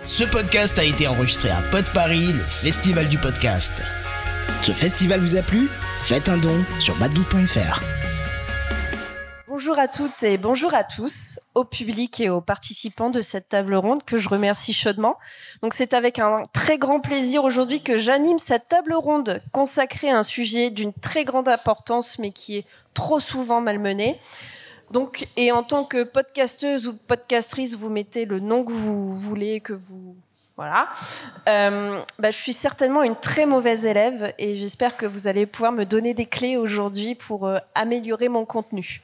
Ce podcast a été enregistré à Pod Paris, le festival du podcast. Ce festival vous a plu ? Faites un don sur badgeek.fr. Bonjour à toutes et bonjour à tous, au public et aux participants de cette table ronde que je remercie chaudement. Donc c'est avec un très grand plaisir aujourd'hui que j'anime cette table ronde consacrée à un sujet d'une très grande importance mais qui est trop souvent malmené. Donc, et en tant que podcasteuse ou podcastrice, vous mettez le nom que vous voulez, que vous... Voilà. Je suis certainement une très mauvaise élève et j'espère que vous allez pouvoir me donner des clés aujourd'hui pour améliorer mon contenu.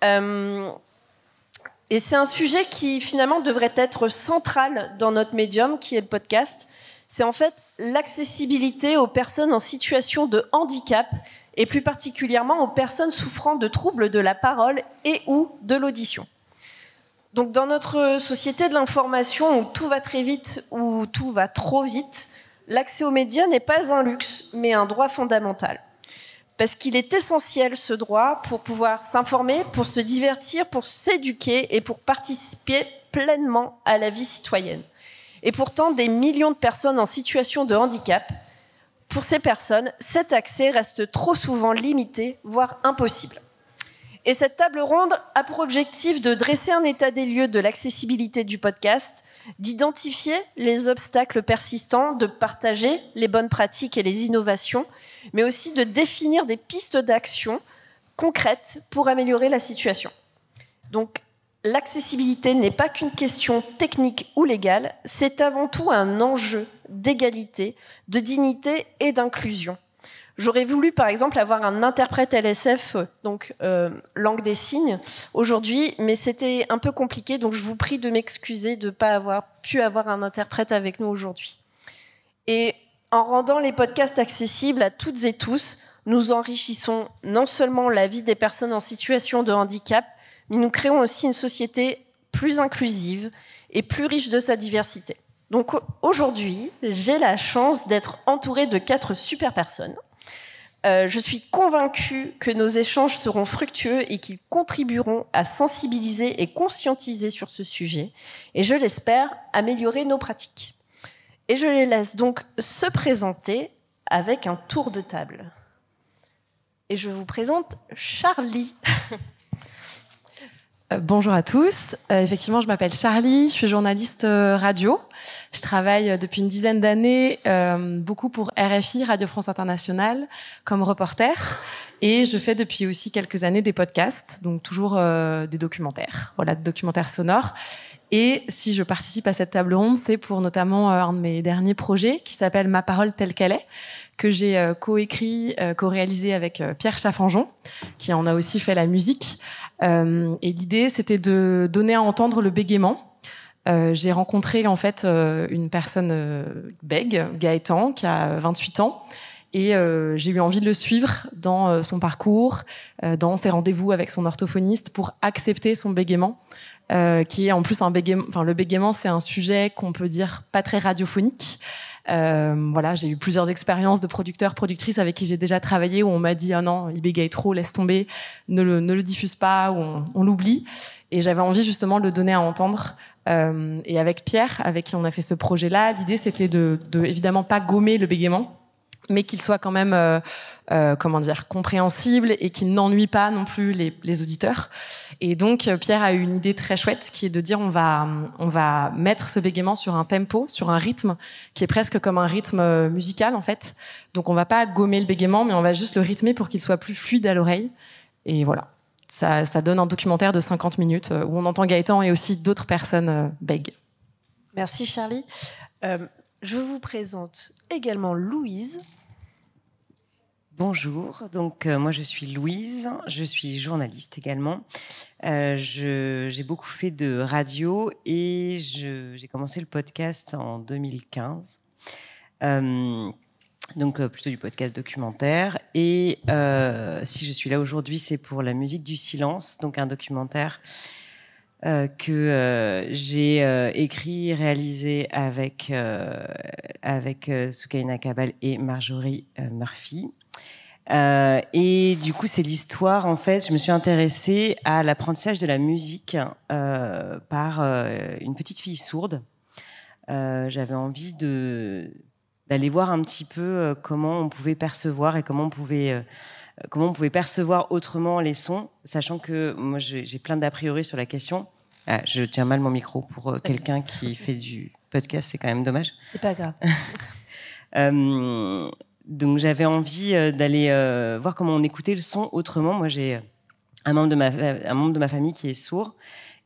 Et c'est un sujet qui finalement devrait être central dans notre médium, qui est le podcast. C'est en fait l'accessibilité aux personnes en situation de handicap et plus particulièrement aux personnes souffrant de troubles de la parole et ou de l'audition. Donc dans notre société de l'information où tout va très vite, où tout va trop vite, l'accès aux médias n'est pas un luxe, mais un droit fondamental. Parce qu'il est essentiel, ce droit, pour pouvoir s'informer, pour se divertir, pour s'éduquer et pour participer pleinement à la vie citoyenne. Et pourtant, des millions de personnes en situation de handicap, pour ces personnes, cet accès reste trop souvent limité, voire impossible. Et cette table ronde a pour objectif de dresser un état des lieux de l'accessibilité du podcast, d'identifier les obstacles persistants, de partager les bonnes pratiques et les innovations, mais aussi de définir des pistes d'action concrètes pour améliorer la situation. Donc, l'accessibilité n'est pas qu'une question technique ou légale, c'est avant tout un enjeu d'égalité, de dignité et d'inclusion. J'aurais voulu, par exemple, avoir un interprète LSF, donc langue des signes, aujourd'hui, mais c'était un peu compliqué, donc je vous prie de m'excuser de ne pas avoir pu avoir un interprète avec nous aujourd'hui. Et en rendant les podcasts accessibles à toutes et tous, nous enrichissons non seulement la vie des personnes en situation de handicap, mais nous créons aussi une société plus inclusive et plus riche de sa diversité. Donc aujourd'hui, j'ai la chance d'être entourée de 4 super personnes. Je suis convaincue que nos échanges seront fructueux et qu'ils contribueront à sensibiliser et conscientiser sur ce sujet et, je l'espère, améliorer nos pratiques. Et je les laisse donc se présenter avec un tour de table. Et je vous présente Charlie. Bonjour à tous. Effectivement, je m'appelle Charlie, je suis journaliste radio. Je travaille depuis une dizaine d'années beaucoup pour RFI, Radio France Internationale, comme reporter. Et je fais depuis aussi quelques années des podcasts, donc toujours des documentaires, des documentaires sonores. Et si je participe à cette table ronde, c'est pour notamment un de mes derniers projets qui s'appelle Ma parole telle qu'elle est, que j'ai co-écrit, co-réalisé avec Pierre Chaffanjon, qui en a aussi fait la musique. Et l'idée, c'était de donner à entendre le bégaiement. J'ai rencontré en fait une personne bègue, Gaëtan, qui a 28 ans. Et j'ai eu envie de le suivre dans son parcours, dans ses rendez-vous avec son orthophoniste pour accepter son bégaiement, qui est en plus un bégaiement. Enfin, le bégaiement, c'est un sujet qu'on peut dire pas très radiophonique. J'ai eu plusieurs expériences de producteurs, productrices avec qui j'ai déjà travaillé où on m'a dit « Ah non, il bégaye trop, laisse tomber, ne le diffuse pas, ou on l'oublie ». Et j'avais envie justement de le donner à entendre. Et avec Pierre, avec qui on a fait ce projet-là, l'idée c'était de évidemment pas gommer le bégaiement, mais qu'il soit quand même compréhensible et qu'il n'ennuie pas non plus les auditeurs. Et donc Pierre a eu une idée très chouette qui est de dire on va mettre ce bégaiement sur un tempo, sur un rythme qui est presque comme un rythme musical en fait. Donc on va pas gommer le bégaiement, mais on va juste le rythmer pour qu'il soit plus fluide à l'oreille. Et voilà, ça donne un documentaire de 50 minutes où on entend Gaëtan et aussi d'autres personnes bègues. Merci Charlie. Je vous présente également Louise. Bonjour, donc moi je suis Louise, je suis journaliste également. J'ai beaucoup fait de radio et j'ai commencé le podcast en 2015. Donc plutôt du podcast documentaire. Et si je suis là aujourd'hui, c'est pour La musique du silence, donc un documentaire que j'ai écrit, réalisé avec Soukaina Kabal et Marjorie Murphy. Et du coup, c'est l'histoire, en fait, je me suis intéressée à l'apprentissage de la musique par une petite fille sourde j'avais envie d'aller voir un petit peu comment on pouvait percevoir et comment on pouvait percevoir autrement les sons, sachant que moi j'ai plein d'a priori sur la question. Ah, je tiens mal mon micro pour quelqu'un qui fait du podcast, c'est quand même dommage. C'est pas grave. Donc j'avais envie d'aller voir comment on écoutait le son autrement. Moi j'ai un membre de ma famille qui est sourd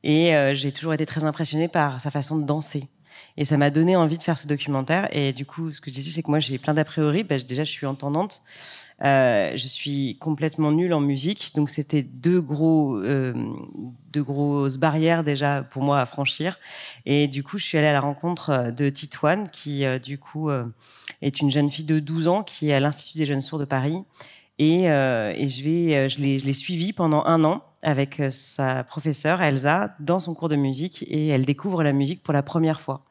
et j'ai toujours été très impressionnée par sa façon de danser. Et ça m'a donné envie de faire ce documentaire. Et du coup, ce que je disais, c'est que moi, j'ai plein d'a priori. Déjà, je suis entendante. Je suis complètement nulle en musique. Donc, c'était deux grosses barrières déjà pour moi à franchir. Et du coup, je suis allée à la rencontre de Titouane, qui, du coup, est une jeune fille de 12 ans qui est à l'Institut des jeunes sourds de Paris. Et je l'ai suivie pendant 1 an avec sa professeure Elsa dans son cours de musique, et elle découvre la musique pour la première fois.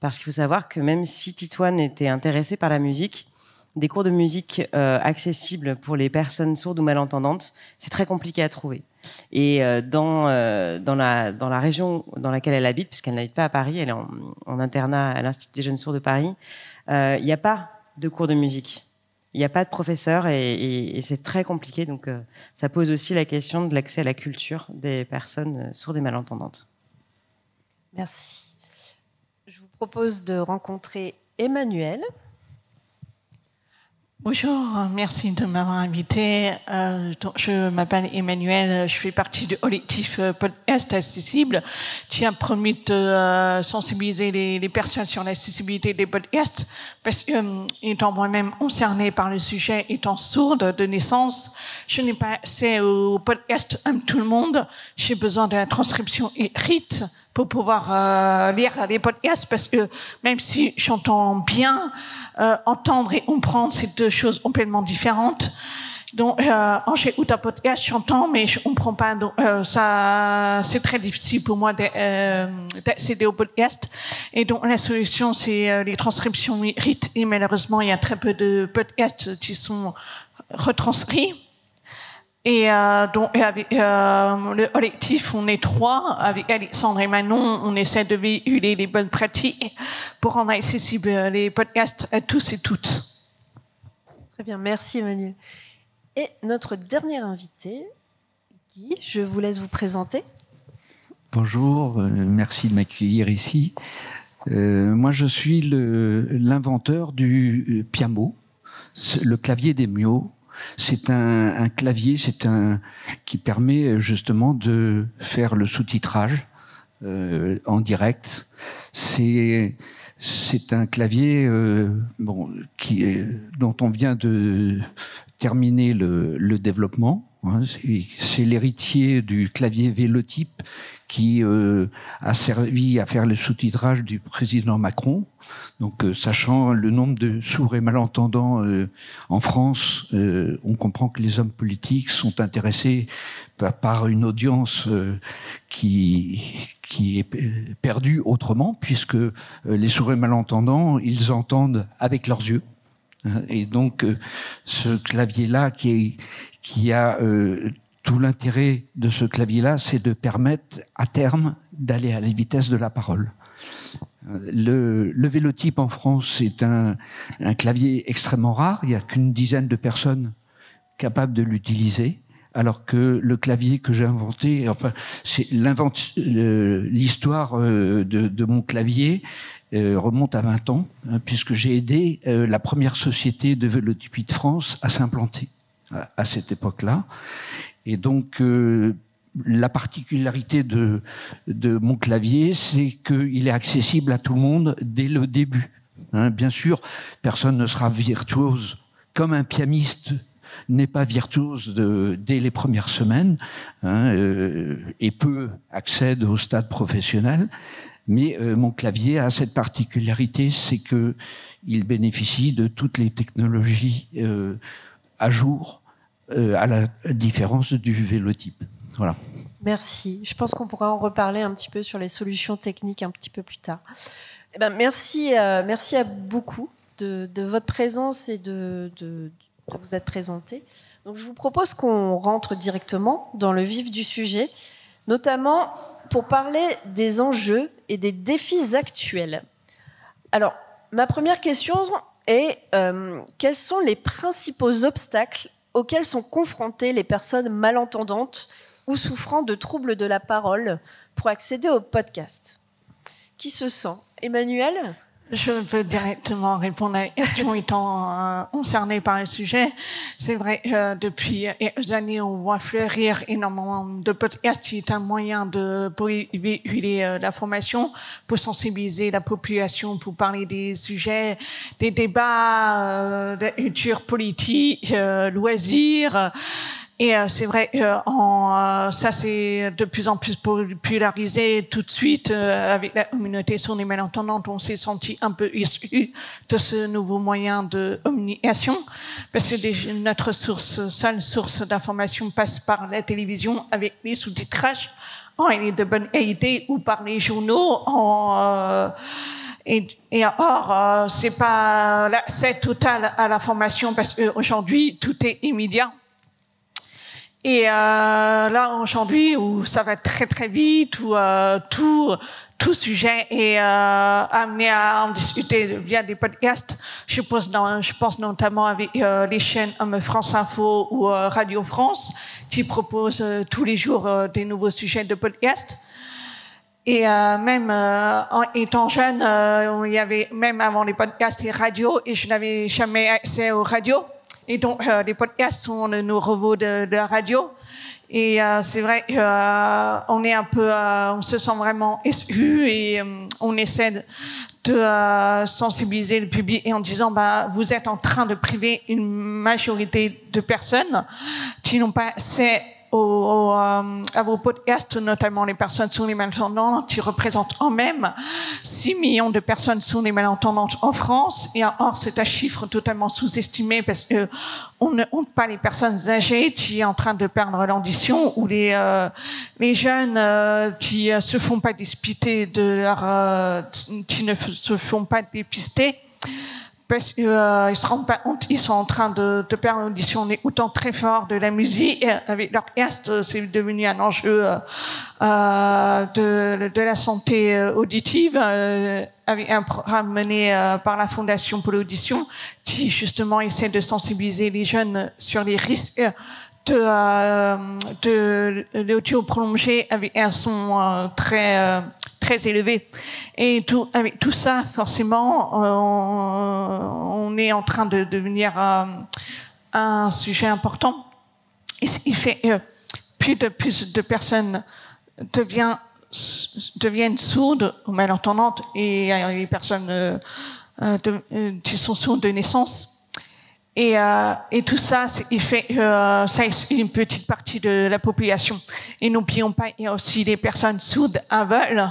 Parce qu'il faut savoir que même si Titouane était intéressée par la musique, des cours de musique accessibles pour les personnes sourdes ou malentendantes, c'est très compliqué à trouver. Et dans la région dans laquelle elle habite, puisqu'elle n'habite pas à Paris, elle est en internat à l'Institut des jeunes sourds de Paris, il n'y a pas de cours de musique. Il n'y a pas de professeur et c'est très compliqué. Donc, ça pose aussi la question de l'accès à la culture des personnes sourdes et malentendantes. Merci. Je vous propose de rencontrer Emmanuel. Bonjour, merci de m'avoir invité. Je m'appelle Emmanuel, je fais partie du collectif Podcast Accessible qui a promis de sensibiliser les personnes sur l'accessibilité des podcasts, parce que, étant moi-même concernée par le sujet, étant sourde de naissance, je n'ai pas accès au podcast comme tout le monde. J'ai besoin de la transcription écrite pour pouvoir lire les podcasts, parce que même si j'entends bien, entendre et comprendre, c'est deux choses complètement différentes. Donc, quand j'écoute un podcast, j'entends, mais je comprends pas. Donc, ça, c'est très difficile pour moi d'accéder au podcast. Et donc, la solution, c'est les transcriptions écrites. Et malheureusement, il y a très peu de podcasts qui sont retranscrits. Et donc, avec le collectif, on est 3. Avec Alexandre et Manon, on essaie de véhiculer les bonnes pratiques pour rendre accessibles les podcasts à tous et toutes. Très bien, merci Emmanuel. Et notre dernier invité, Guy, je vous laisse vous présenter. Bonjour, merci de m'accueillir ici. Moi, je suis l'inventeur du Piamo, le clavier des Mio. C'est un clavier qui permet justement de faire le sous-titrage en direct. C'est un clavier dont on vient de terminer le développement. C'est l'héritier du clavier Vélotype qui a servi à faire le sous-titrage du président Macron. Donc, sachant le nombre de sourds et malentendants en France, on comprend que les hommes politiques sont intéressés par une audience qui est perdue autrement, puisque les sourds et malentendants, ils entendent avec leurs yeux. Et donc, ce clavier-là qui a tout l'intérêt de ce clavier-là, c'est de permettre à terme d'aller à la vitesse de la parole. Le Vélotype en France, c'est un clavier extrêmement rare. Il n'y a qu'une dizaine de personnes capables de l'utiliser. Alors que le clavier que j'ai inventé, enfin, l'histoire de mon clavier remonte à 20 ans, puisque j'ai aidé la première société de vélotypie de France à s'implanter à cette époque-là. Et donc, la particularité de mon clavier, c'est qu'il est accessible à tout le monde dès le début. Bien sûr, personne ne sera virtuose comme un pianiste n'est pas virtuose dès les premières semaines et peu accède au stade professionnel. Mais mon clavier a cette particularité, c'est qu'il bénéficie de toutes les technologies à jour, à la différence du Vélotype. Voilà. Merci. Je pense qu'on pourra en reparler un petit peu sur les solutions techniques un petit peu plus tard. Eh ben, merci à beaucoup de votre présence et de vous être présenté. Donc, je vous propose qu'on rentre directement dans le vif du sujet, notamment pour parler des enjeux et des défis actuels. Alors, ma première question est quels sont les principaux obstacles auxquels sont confrontées les personnes malentendantes ou souffrant de troubles de la parole pour accéder au podcast? Qui se sent? Emmanuel? Je peux directement répondre à la question étant concernée par le sujet. C'est vrai, depuis quelques années, on voit fleurir énormément de podcasts qui est un moyen de véhiculer l'information, pour sensibiliser la population, pour parler des sujets, des débats, de culture politique, loisirs. Et c'est vrai, ça c'est de plus en plus popularisé tout de suite avec la communauté sourde et malentendante. On s'est senti un peu issu de ce nouveau moyen de communication parce que notre seule source d'information passe par la télévision avec les sous-titrages en de bonne qualité ou par les journaux et or, c'est pas l'accès total à l'information parce qu'aujourd'hui tout est immédiat. Et là aujourd'hui où ça va très très vite, où tout sujet est amené à en discuter via des podcasts. Je pense notamment avec les chaînes comme France Info ou Radio France qui proposent tous les jours des nouveaux sujets de podcasts. Et même en étant jeune, il y avait même avant les podcasts les radios et je n'avais jamais accès aux radios. Et donc, les podcasts sont nos revaux de la radio. Et c'est vrai on est un peu, on se sent vraiment exclu et on essaie de sensibiliser le public et en disant, vous êtes en train de priver une majorité de personnes qui n'ont pas accès à vos podcasts, notamment les personnes sourdes et malentendantes, qui représentent en même 6 millions de personnes sourdes et malentendantes en France. Et or, c'est un chiffre totalement sous-estimé parce que on ne compte pas les personnes âgées qui sont en train de perdre l'audition ou les jeunes qui se font pas dépister qui ne se font pas dépister. Parce qu'ils se rendent pas compte, ils sont en train de perdre l'audition en écoutant très fort de la musique. Avec l'orchestre, c'est devenu un enjeu de la santé auditive, avec un programme mené par la Fondation pour l'audition, qui justement essaie de sensibiliser les jeunes sur les risques de l'audio prolongé avec un son très élevé. Et avec tout ça, forcément, on est en train de devenir un sujet important. Et ce qui fait que plus de personnes deviennent sourdes ou malentendantes et les personnes qui sont sourdes de naissance. Et tout ça, il fait ça est une petite partie de la population. Et n'oublions pas, il y a aussi des personnes sourdes aveugles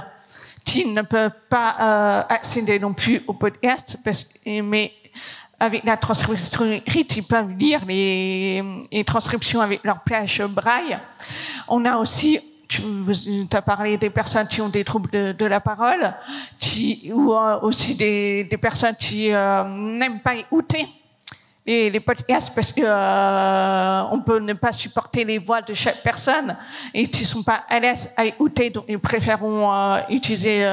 qui ne peuvent pas accéder non plus au podcast, mais avec la transcription écrite, ils peuvent lire les transcriptions avec leur plage braille. On a aussi, tu as parlé des personnes qui ont des troubles de la parole, ou aussi des personnes qui n'aiment pas écouter les podcasts parce que on peut ne pas supporter les voix de chaque personne et qui sont pas à l'aise à écouter, donc ils préféreront utiliser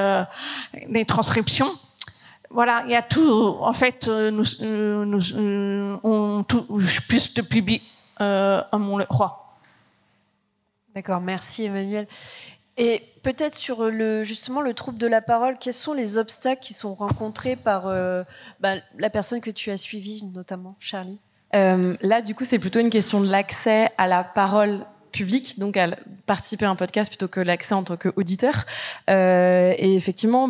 les transcriptions. Voilà, il y a tout. En fait, on touche plus de public, on le croit. D'accord, merci Emmanuel. Et peut-être sur justement le trouble de la parole, quels sont les obstacles qui sont rencontrés par la personne que tu as suivie, notamment Charlie? Là, du coup, c'est plutôt une question de l'accès à la parole publique, donc à participer à un podcast plutôt que l'accès en tant qu'auditeur. Et effectivement,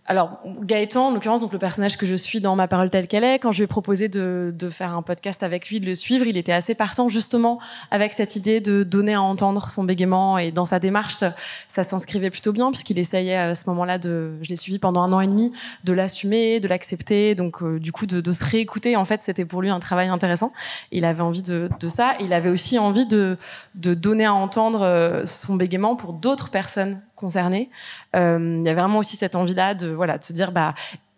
alors, Gaëtan, en l'occurrence, donc le personnage que je suis dans Ma parole telle qu'elle est, quand je lui ai proposé de faire un podcast avec lui, de le suivre, il était assez partant justement avec cette idée de donner à entendre son bégaiement, et dans sa démarche, ça s'inscrivait plutôt bien puisqu'il essayait à ce moment-là je l'ai suivi pendant 1 an et demi, de l'assumer, de l'accepter, donc du coup de se réécouter. En fait, c'était pour lui un travail intéressant. Il avait envie de ça. Il avait aussi envie de donner à entendre son bégaiement pour d'autres personnes concernées. Il y a vraiment aussi cette envie-là de se dire,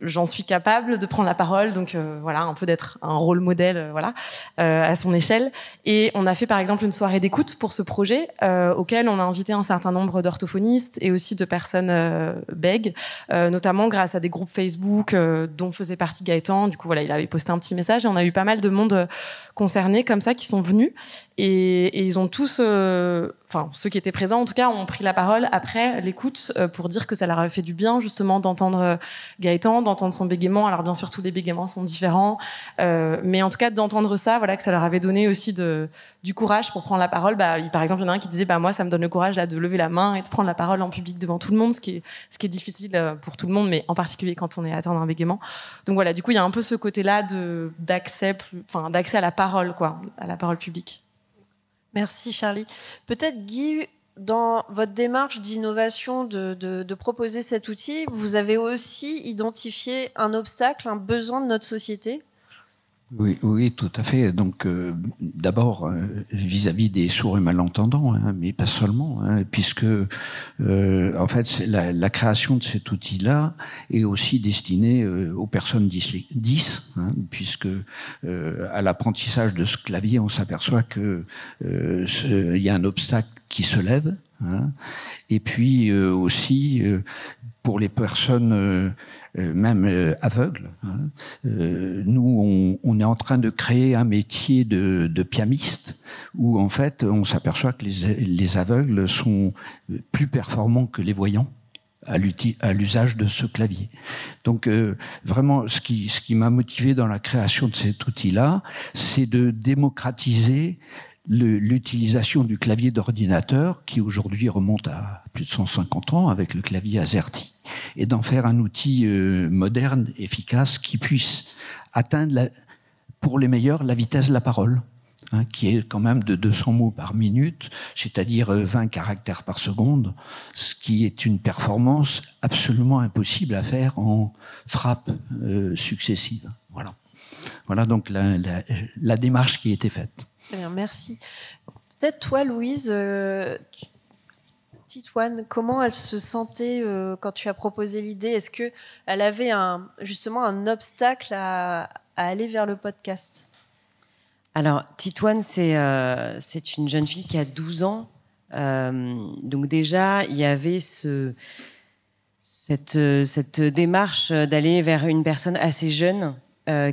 j'en suis capable de prendre la parole, donc voilà, un peu d'être un rôle modèle, voilà, à son échelle. Et on a fait par exemple une soirée d'écoute pour ce projet, auquel on a invité un certain nombre d'orthophonistes et aussi de personnes bègues, notamment grâce à des groupes Facebook dont faisait partie Gaëtan. Du coup, voilà, il avait posté un petit message et on a eu pas mal de monde concernés comme ça qui sont venus et ils ont tous, enfin ceux qui étaient présents en tout cas, ont pris la parole après l'écoute pour dire que ça leur avait fait du bien justement d'entendre Gaëtan, d'entendre son bégaiement. Alors bien sûr tous les bégaiements sont différents, mais en tout cas d'entendre ça, voilà, que ça leur avait donné aussi du courage pour prendre la parole. Par exemple, il y en a un qui disait moi ça me donne le courage là de lever la main et de prendre la parole en public devant tout le monde, ce qui est difficile pour tout le monde, mais en particulier quand on est atteint d'un bégaiement. Donc voilà, du coup il y a un peu ce côté-là d'accès à la parole, quoi, à la parole publique. Merci Charlie. Peut-être Guy, dans votre démarche d'innovation de proposer cet outil, vous avez aussi identifié un obstacle, un besoin de notre société ? Oui, tout à fait. Donc, d'abord, vis-à-vis des sourds et malentendants, mais pas seulement, puisque, en fait, la création de cet outil-là est aussi destinée aux personnes 10, puisque à l'apprentissage de ce clavier, on s'aperçoit que il y a un obstacle qui se lève, et puis aussi pour les personnes même aveugles. Nous, on est en train de créer un métier de pianiste où, en fait, on s'aperçoit que les aveugles sont plus performants que les voyants à l'usage de ce clavier. Donc, vraiment, ce qui m'a motivé dans la création de cet outil-là, c'est de démocratiser l'utilisation du clavier d'ordinateur qui aujourd'hui remonte à plus de 150 ans avec le clavier AZERTY et d'en faire un outil moderne, efficace, qui puisse atteindre pour les meilleurs la vitesse de la parole, qui est quand même de 200 mots par minute, c'est-à-dire 20 caractères par seconde, ce qui est une performance absolument impossible à faire en frappes successives. Voilà donc la démarche qui a été faite. Bien, merci. Peut-être toi, Louise, Titoine, comment elle se sentait quand tu as proposé l'idée ? Est-ce qu'elle avait justement un obstacle à aller vers le podcast ? Alors, Titoine, c'est une jeune fille qui a 12 ans. Donc déjà, il y avait cette démarche d'aller vers une personne assez jeune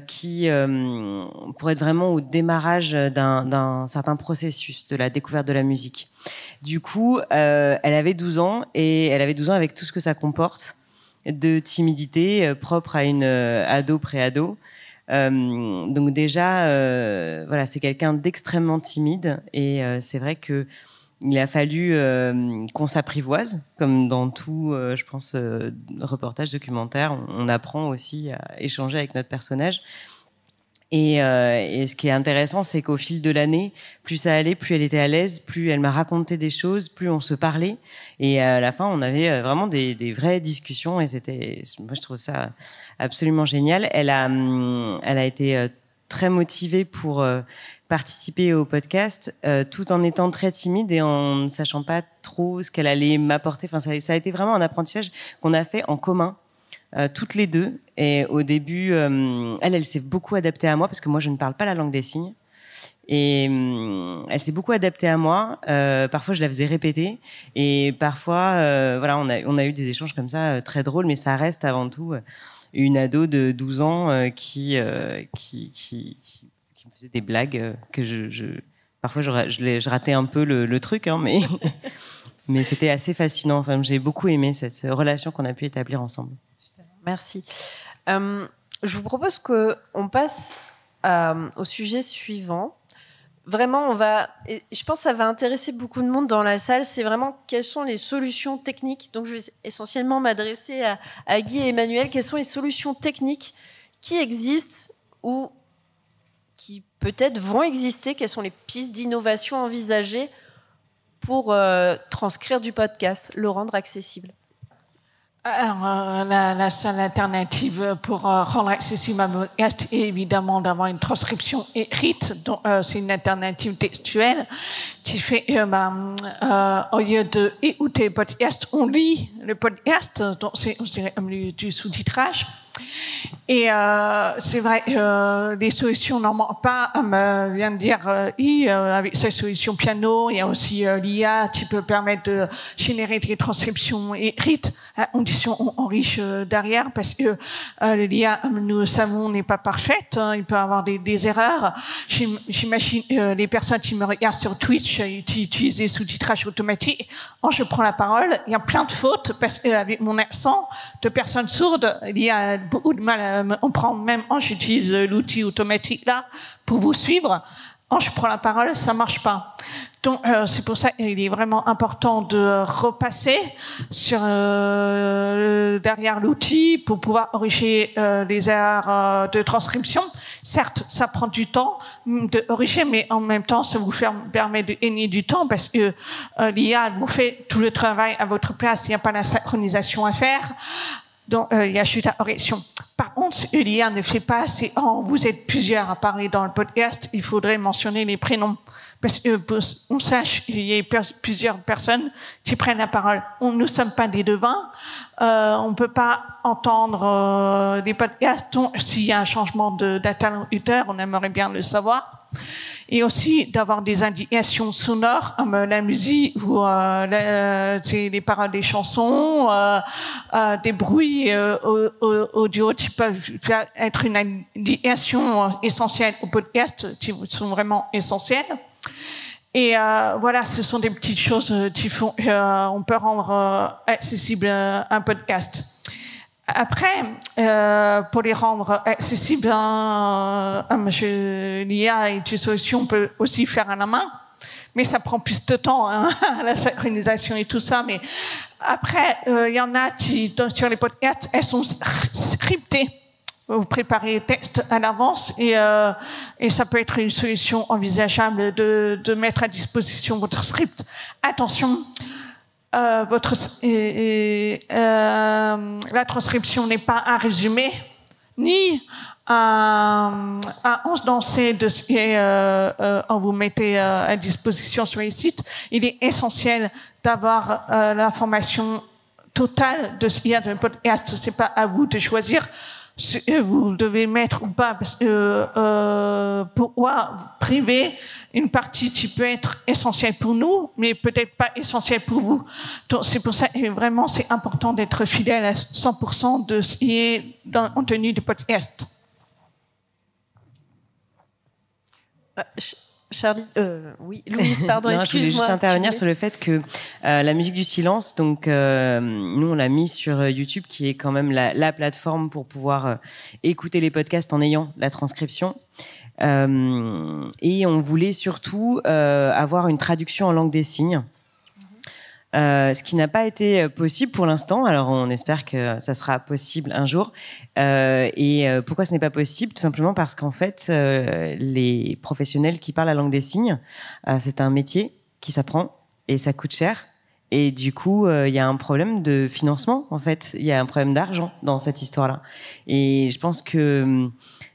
qui pour être vraiment au démarrage d'un certain processus de la découverte de la musique. Du coup, elle avait 12 ans et elle avait 12 ans avec tout ce que ça comporte de timidité propre à une ado, pré-ado. Donc déjà, voilà, c'est quelqu'un d'extrêmement timide et c'est vrai que il a fallu qu'on s'apprivoise, comme dans tout, je pense, reportage documentaire. On apprend aussi à échanger avec notre personnage. Et ce qui est intéressant, c'est qu'au fil de l'année, plus ça allait, plus elle était à l'aise, plus elle m'a raconté des choses, plus on se parlait. Et à la fin, on avait vraiment des vraies discussions. Et moi, je trouve ça absolument génial. Elle a été très motivée pour participer au podcast, tout en étant très timide et en ne sachant pas trop ce qu'elle allait m'apporter. Enfin, ça a été vraiment un apprentissage qu'on a fait en commun, toutes les deux. Et au début, elle s'est beaucoup adaptée à moi parce que moi, je ne parle pas la langue des signes. Et elle s'est beaucoup adaptée à moi. Parfois, je la faisais répéter. Et parfois, voilà, on a eu des échanges comme ça très drôles, mais ça reste avant tout une ado de 12 ans qui me faisait des blagues que parfois je ratais un peu le truc, mais mais c'était assez fascinant. Enfin, j'ai beaucoup aimé cette relation qu'on a pu établir ensemble. Super. Merci. Je vous propose qu'on passe au sujet suivant. Vraiment, et je pense que ça va intéresser beaucoup de monde dans la salle, c'est vraiment quelles sont les solutions techniques. Donc, je vais essentiellement m'adresser à Guy et Emmanuel. Quelles sont les solutions techniques qui existent ou qui peut-être vont exister? Quelles sont les pistes d'innovation envisagées pour transcrire du podcast, le rendre accessible? Alors, la seule alternative pour rendre accessible un podcast est évidemment d'avoir une transcription écrite. Donc, c'est une alternative textuelle qui fait au lieu d'écouter le podcast, on lit le podcast. Donc, c'est du sous-titrage. Et c'est vrai, les solutions normalement pas, vient de dire, avec sa solution piano, il y a aussi l'IA qui peut permettre de générer des transcriptions écrites à condition riche derrière, parce que l'IA, nous le savons, n'est pas parfaite, hein, il peut y avoir des erreurs. J'imagine les personnes qui me regardent sur Twitch qui utilisent des sous-titrages automatiques. Quand je prends la parole, il y a plein de fautes, parce qu'avec mon accent de personne sourde, il y a beaucoup de mal à me comprendre, même quand j'utilise l'outil automatique là pour vous suivre. Quand je prends la parole, ça marche pas. Donc c'est pour ça qu'il est vraiment important de repasser sur derrière l'outil pour pouvoir corriger les erreurs de transcription. Certes, ça prend du temps de corriger, mais en même temps, ça vous permet de gagner du temps, parce que l'IA vous fait tout le travail à votre place. Il n'y a pas la synchronisation à faire. Donc, il y a juste la correction. Par contre, ce que l'IA ne fait pas, c'est quand vous êtes plusieurs à parler dans le podcast, il faudrait mentionner les prénoms. Parce que on sache qu'il y a plusieurs personnes qui prennent la parole. Nous ne sommes pas des devins. On ne peut pas entendre des podcasts. Donc, s'il y a un changement d'interlocuteur, on aimerait bien le savoir. Et aussi d'avoir des indications sonores, comme la musique ou les paroles des chansons, des bruits audio qui peuvent être une indication essentielle au podcast, qui sont vraiment essentielles. Et voilà, ce sont des petites choses qui font qu'on peut rendre accessible un podcast. Après, pour les rendre accessibles, l'IA et les solutions, on peut aussi faire à la main, mais ça prend plus de temps, hein, la synchronisation et tout ça. Mais après, il y en a qui, sur les podcasts, elles sont scriptées. Vous préparez les textes à l'avance et ça peut être une solution envisageable de mettre à disposition votre script. Attention. La transcription n'est pas un résumé, ni un condensé de ce que vous mettez à disposition sur les sites. Il est essentiel d'avoir l'information totale de ce qu'il y a dans le podcast. C'est pas à vous de choisir ce que vous devez mettre ou pas, parce que pourquoi priver une partie qui peut être essentielle pour nous, mais peut-être pas essentielle pour vous. Donc c'est pour ça que vraiment c'est important d'être fidèle à 100% de ce qui est dans le contenu du podcast. Charlie, oui, Louise, pardon, excuse-moi. Je voulais juste intervenir sur le fait que la musique du silence, donc nous on l'a mis sur YouTube, qui est quand même la plateforme pour pouvoir écouter les podcasts en ayant la transcription. Et on voulait surtout avoir une traduction en langue des signes. Ce qui n'a pas été possible pour l'instant. Alors, on espère que ça sera possible un jour. Et pourquoi ce n'est pas possible? Tout simplement parce qu'en fait, les professionnels qui parlent la langue des signes, c'est un métier qui s'apprend et ça coûte cher. Et du coup, il y a un problème de financement, en fait. Il y a un problème d'argent dans cette histoire-là. Et je pense que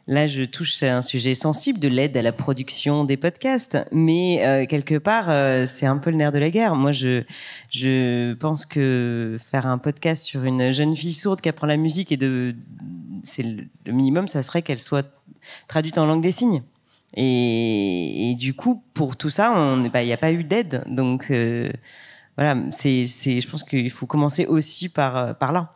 là, je touche à un sujet sensible de l'aide à la production des podcasts. Mais quelque part, c'est un peu le nerf de la guerre. Moi, je pense que faire un podcast sur une jeune fille sourde qui apprend la musique, c'est le minimum, ça serait qu'elle soit traduite en langue des signes. Et du coup, pour tout ça, il n'y a pas eu d'aide. Donc, voilà, je pense qu'il faut commencer aussi par là,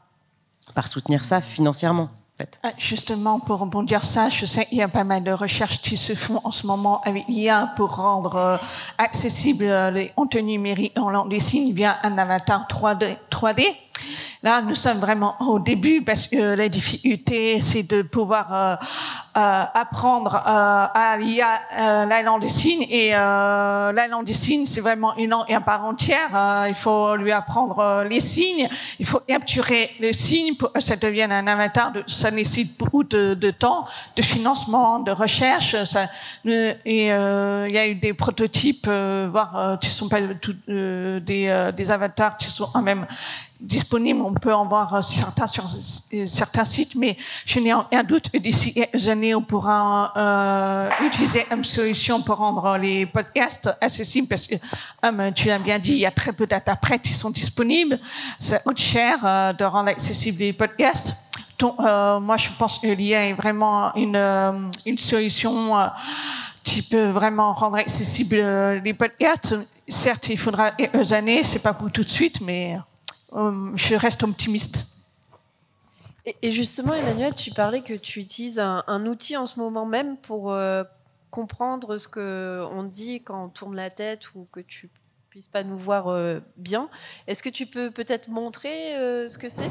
par soutenir ça financièrement. En fait. Justement, pour rebondir ça, je sais qu'il y a pas mal de recherches qui se font en ce moment avec l'IA pour rendre accessible les contenus numériques en langue des signes via un avatar 3D. Là, nous sommes vraiment au début parce que la difficulté, c'est de pouvoir apprendre à l'IA la langue des signes. Et la langue des signes, c'est vraiment une langue à part entière. Il faut lui apprendre les signes. Il faut capturer les signes pour que ça devienne un avatar. Ça nécessite beaucoup de temps, de financement, de recherche. Et il y a eu des prototypes, voire qui sont pas des avatars qui sont quand même disponibles. On peut en voir certains sur certains sites, mais je n'ai aucun doute que d'ici quelques années, on pourra utiliser une solution pour rendre les podcasts accessibles, parce que, tu l'as bien dit, il y a très peu d'interprètes qui sont disponibles. Ça coûte cher de rendre accessibles les podcasts. Donc, moi, je pense que l'IA est vraiment une solution qui peut vraiment rendre accessible les podcasts. Certes, il faudra quelques années, c'est pas pour tout de suite, mais je reste optimiste. Et justement, Emmanuel, tu parlais que tu utilises un outil en ce moment même pour comprendre ce qu'on dit quand on tourne la tête ou que tu puisses pas nous voir bien. Est-ce que tu peux peut-être montrer ce que c'est ?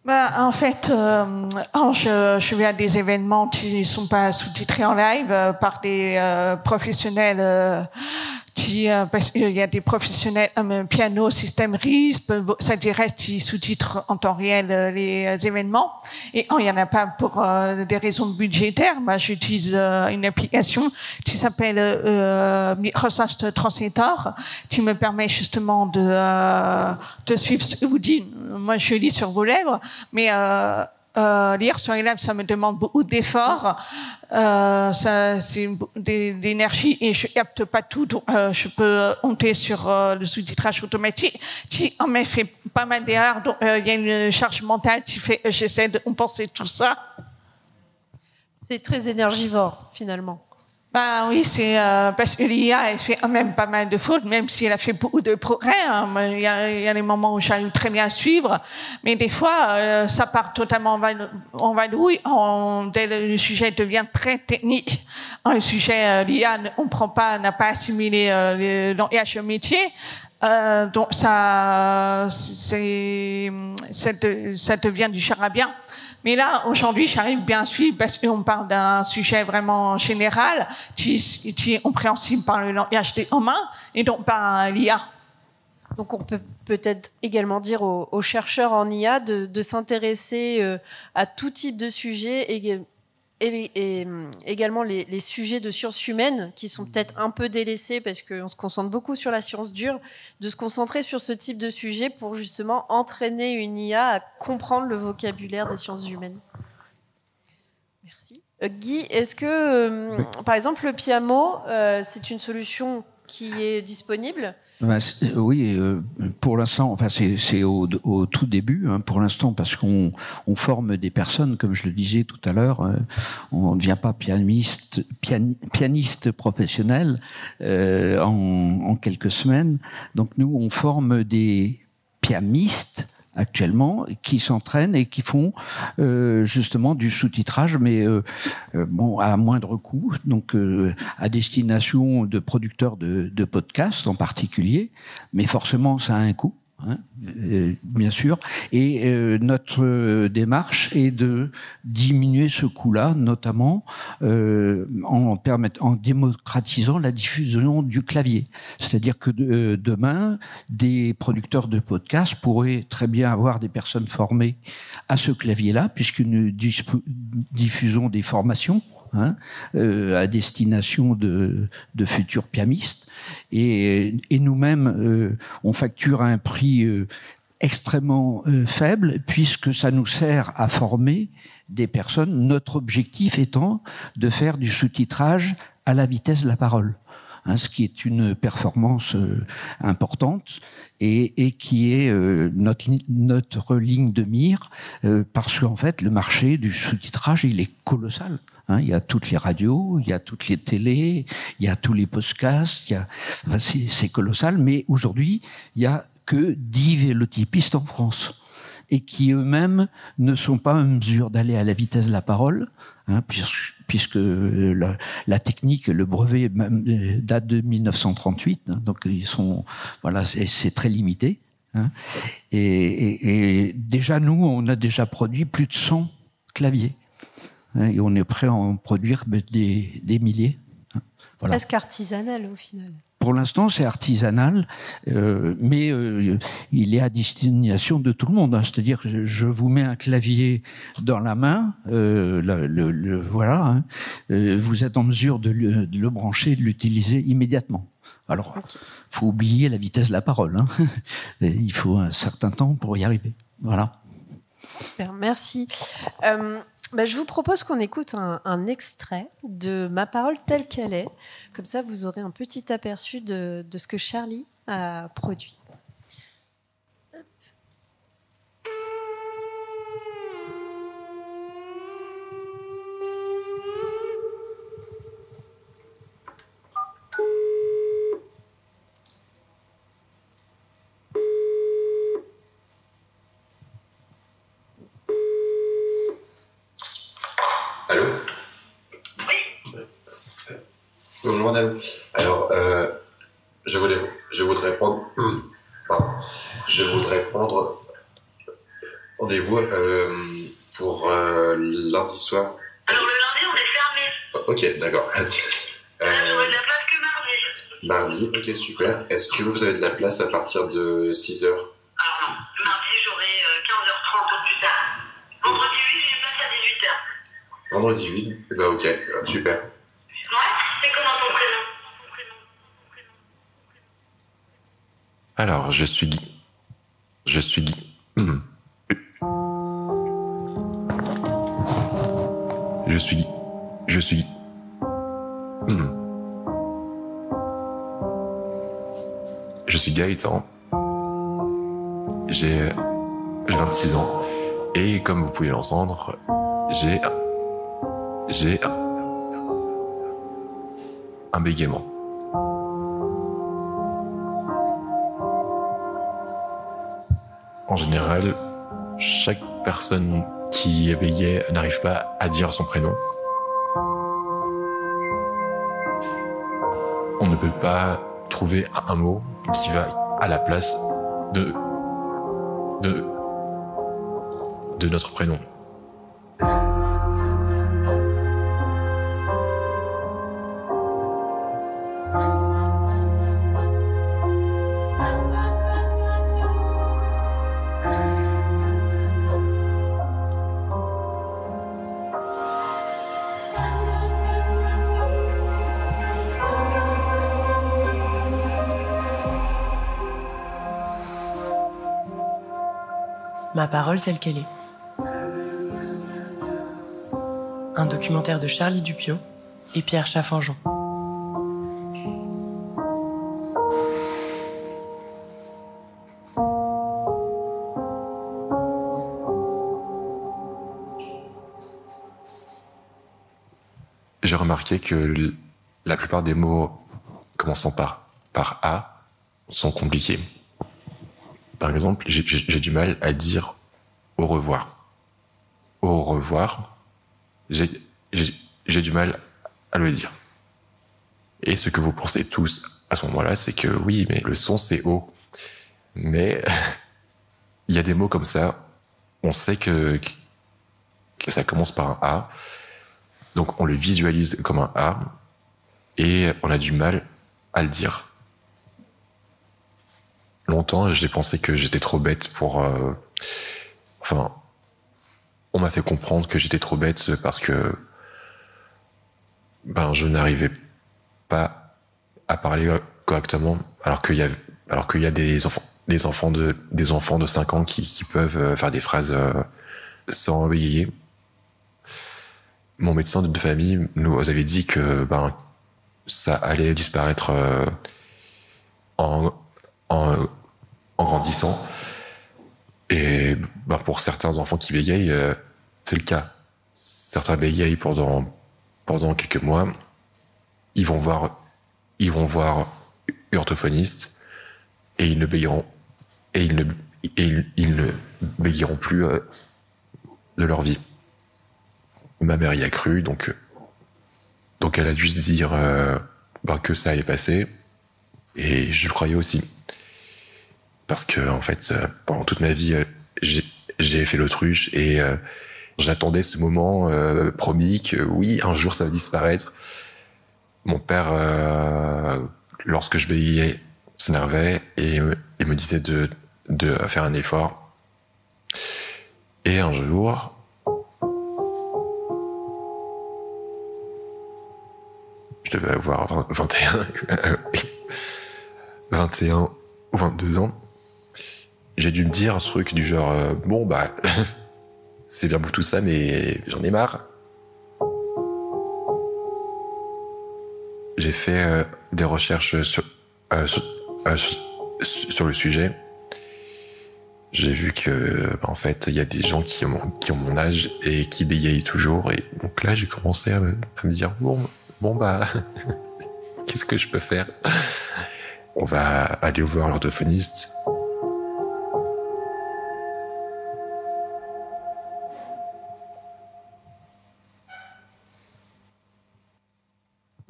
En fait, je vais à des événements qui ne sont pas sous-titrés en live par des professionnels parce qu'il y a des professionnels piano, système RISP, ça reste qui sous-titrent en temps réel les événements. Et quand il n'y en a pas pour des raisons budgétaires, j'utilise une application qui s'appelle Microsoft Translator, qui me permet justement de suivre ce que vous dites. Moi, je lis sur vos lèvres, mais lire sur les lèvres, ça me demande beaucoup d'efforts. C'est d'énergie et je capte pas tout. Donc, je peux monter sur le sous-titrage automatique qui en me fait pas mal d'erreurs. Donc, il y a une charge mentale qui fait que j'essaie de compenser tout ça. C'est très énergivore, finalement. Oui, c'est parce que l'IA, elle fait quand même pas mal de fautes, même si elle a fait beaucoup de progrès. Il y a des moments où j'arrive très bien à suivre, mais des fois, ça part totalement en vadrouille. Dès le sujet devient très technique. Le sujet, l'IA ne comprend pas, n'a pas assimilé le langage métier. Donc ça devient du charabia. Mais là, aujourd'hui, j'arrive bien à suivre parce qu'on parle d'un sujet vraiment général qui est compréhensible par le langage des humains et donc par l'IA. Donc on peut peut-être également dire aux chercheurs en IA de s'intéresser à tout type de sujets et également les sujets de sciences humaines qui sont peut-être un peu délaissés parce qu'on se concentre beaucoup sur la science dure, de se concentrer sur ce type de sujet pour justement entraîner une IA à comprendre le vocabulaire des sciences humaines. Merci. Guy, est-ce que, par exemple, le Piamo, c'est une solution qui est disponible ? Oui, pour l'instant, enfin c'est au tout début, pour l'instant, parce qu'on forme des personnes, comme je le disais tout à l'heure, on ne devient pas pianiste professionnel en quelques semaines. Donc nous, on forme des pianistes actuellement qui s'entraînent et qui font justement du sous-titrage, mais à moindre coût, donc à destination de producteurs de podcasts en particulier, mais forcément ça a un coût. Bien sûr, et notre démarche est de diminuer ce coût-là, notamment en démocratisant la diffusion du clavier. C'est-à-dire que demain, des producteurs de podcasts pourraient très bien avoir des personnes formées à ce clavier-là, puisque nous diffusons des formations à destination de futurs pianistes. Et nous-mêmes, on facture à un prix extrêmement faible, puisque ça nous sert à former des personnes, notre objectif étant de faire du sous-titrage à la vitesse de la parole. Ce qui est une performance importante et qui est notre ligne de mire, parce qu'en fait, le marché du sous-titrage, il est colossal. Il y a toutes les radios, il y a toutes les télés, il y a tous les podcasts, c'est colossal, mais aujourd'hui, il y a que 10 vélotypistes en France et qui eux-mêmes ne sont pas en mesure d'aller à la vitesse de la parole, puisque la technique, le brevet date de 1938, donc ils sont, c'est très limité. Et déjà, nous, on a déjà produit plus de 100 claviers. Et on est prêt à en produire des milliers. Voilà. Presque artisanal au final. Pour l'instant, c'est artisanal, mais il est à destination de tout le monde. C'est-à-dire que je vous mets un clavier dans la main, voilà, vous êtes en mesure de le brancher, de l'utiliser immédiatement. Alors, faut oublier la vitesse de la parole. Il faut un certain temps pour y arriver. Voilà. Super, merci. Je vous propose qu'on écoute un extrait de Ma parole telle qu'elle est. Comme ça, vous aurez un petit aperçu de ce que Charlie a produit. Allô? Oui. Bonjour madame. Alors, je voudrais prendre rendez-vous pour lundi soir. Alors le lundi on est fermé. Ok, d'accord. J'aurai de la place que mardi. Mardi, ok, super. Est-ce que vous avez de la place à partir de 6h? Alors non, mardi j'aurai 15h30 au plus tard. Vendredi 8 j'ai place à 18h. Vendredi 8? Bah ok, super. Ouais, c'est comment ton prénom? Alors, je suis Guy. Je suis Guy. Je suis Guy. Je suis Guy. Je suis Gaëtan. J'ai 26 ans. Et comme vous pouvez l'entendre, j'ai un bégaiement. En général, chaque personne qui bégaye n'arrive pas à dire son prénom. On ne peut pas trouver un mot qui va à la place de notre prénom. Ma parole telle qu'elle est. Un documentaire de Charlie Dupion et Pierre Chaffanjon. J'ai remarqué que la plupart des mots commençant par A sont compliqués. Par exemple, j'ai du mal à dire au revoir. Au revoir, j'ai du mal à le dire. Et ce que vous pensez tous à ce moment-là, c'est que oui, mais le son c'est O. Mais il y a des mots comme ça, on sait que ça commence par un A, donc on le visualise comme un A, et on a du mal à le dire. Longtemps, j'ai pensé que j'étais trop bête pour... Enfin, on m'a fait comprendre que j'étais trop bête parce que je n'arrivais pas à parler correctement, alors qu'il y a des enfants de 5 ans qui peuvent faire des phrases sans bégayer. Mon médecin de famille nous avait dit que ça allait disparaître en grandissant. Et pour certains enfants qui bégayent, c'est le cas. Certains bégayent pendant quelques mois. Ils vont voir orthophoniste et ils ne bégayeront plus de leur vie. Ma mère y a cru, donc elle a dû se dire que ça allait passer, et je croyais aussi. Parce que, en fait, pendant toute ma vie, j'ai fait l'autruche et j'attendais ce moment promis que oui, un jour ça va disparaître. Mon père, lorsque je bégayais, s'énervait et me disait de faire un effort. Et un jour, je devais avoir 21 ou 22 ans. J'ai dû me dire un truc du genre c'est bien beau tout ça, mais j'en ai marre. J'ai fait des recherches sur le sujet. J'ai vu que en fait il y a des gens qui ont mon âge et qui bégayent toujours, et donc là j'ai commencé à me dire qu'est-ce que je peux faire? On va aller voir l'orthophoniste.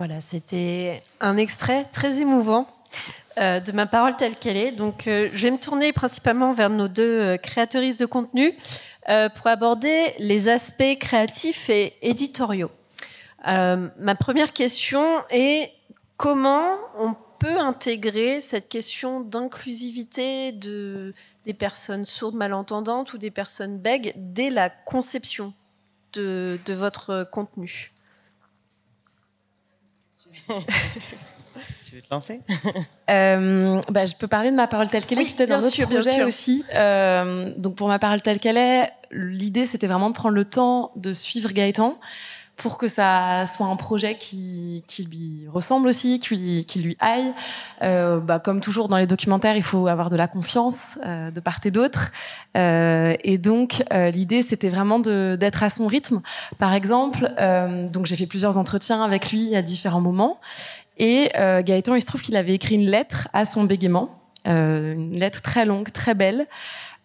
Voilà, c'était un extrait très émouvant de Ma parole telle qu'elle est. Donc, je vais me tourner principalement vers nos deux créatrices de contenu pour aborder les aspects créatifs et éditoriaux. Ma première question est comment on peut intégrer cette question d'inclusivité des personnes sourdes, malentendantes ou des personnes bègues dès la conception de votre contenu. Tu veux te lancer? Je peux parler de Ma parole telle qu'elle est, peut-être d'un autre projet aussi. Donc pour Ma parole telle qu'elle est, l'idée c'était vraiment de prendre le temps de suivre Gaëtan pour que ça soit un projet qui lui ressemble aussi, qui lui aille. Comme toujours dans les documentaires, il faut avoir de la confiance de part et d'autre. Et donc l'idée c'était vraiment d'être à son rythme. Par exemple, donc j'ai fait plusieurs entretiens avec lui à différents moments. Et Gaëtan, il se trouve qu'il avait écrit une lettre à son bégaiement, une lettre très longue, très belle,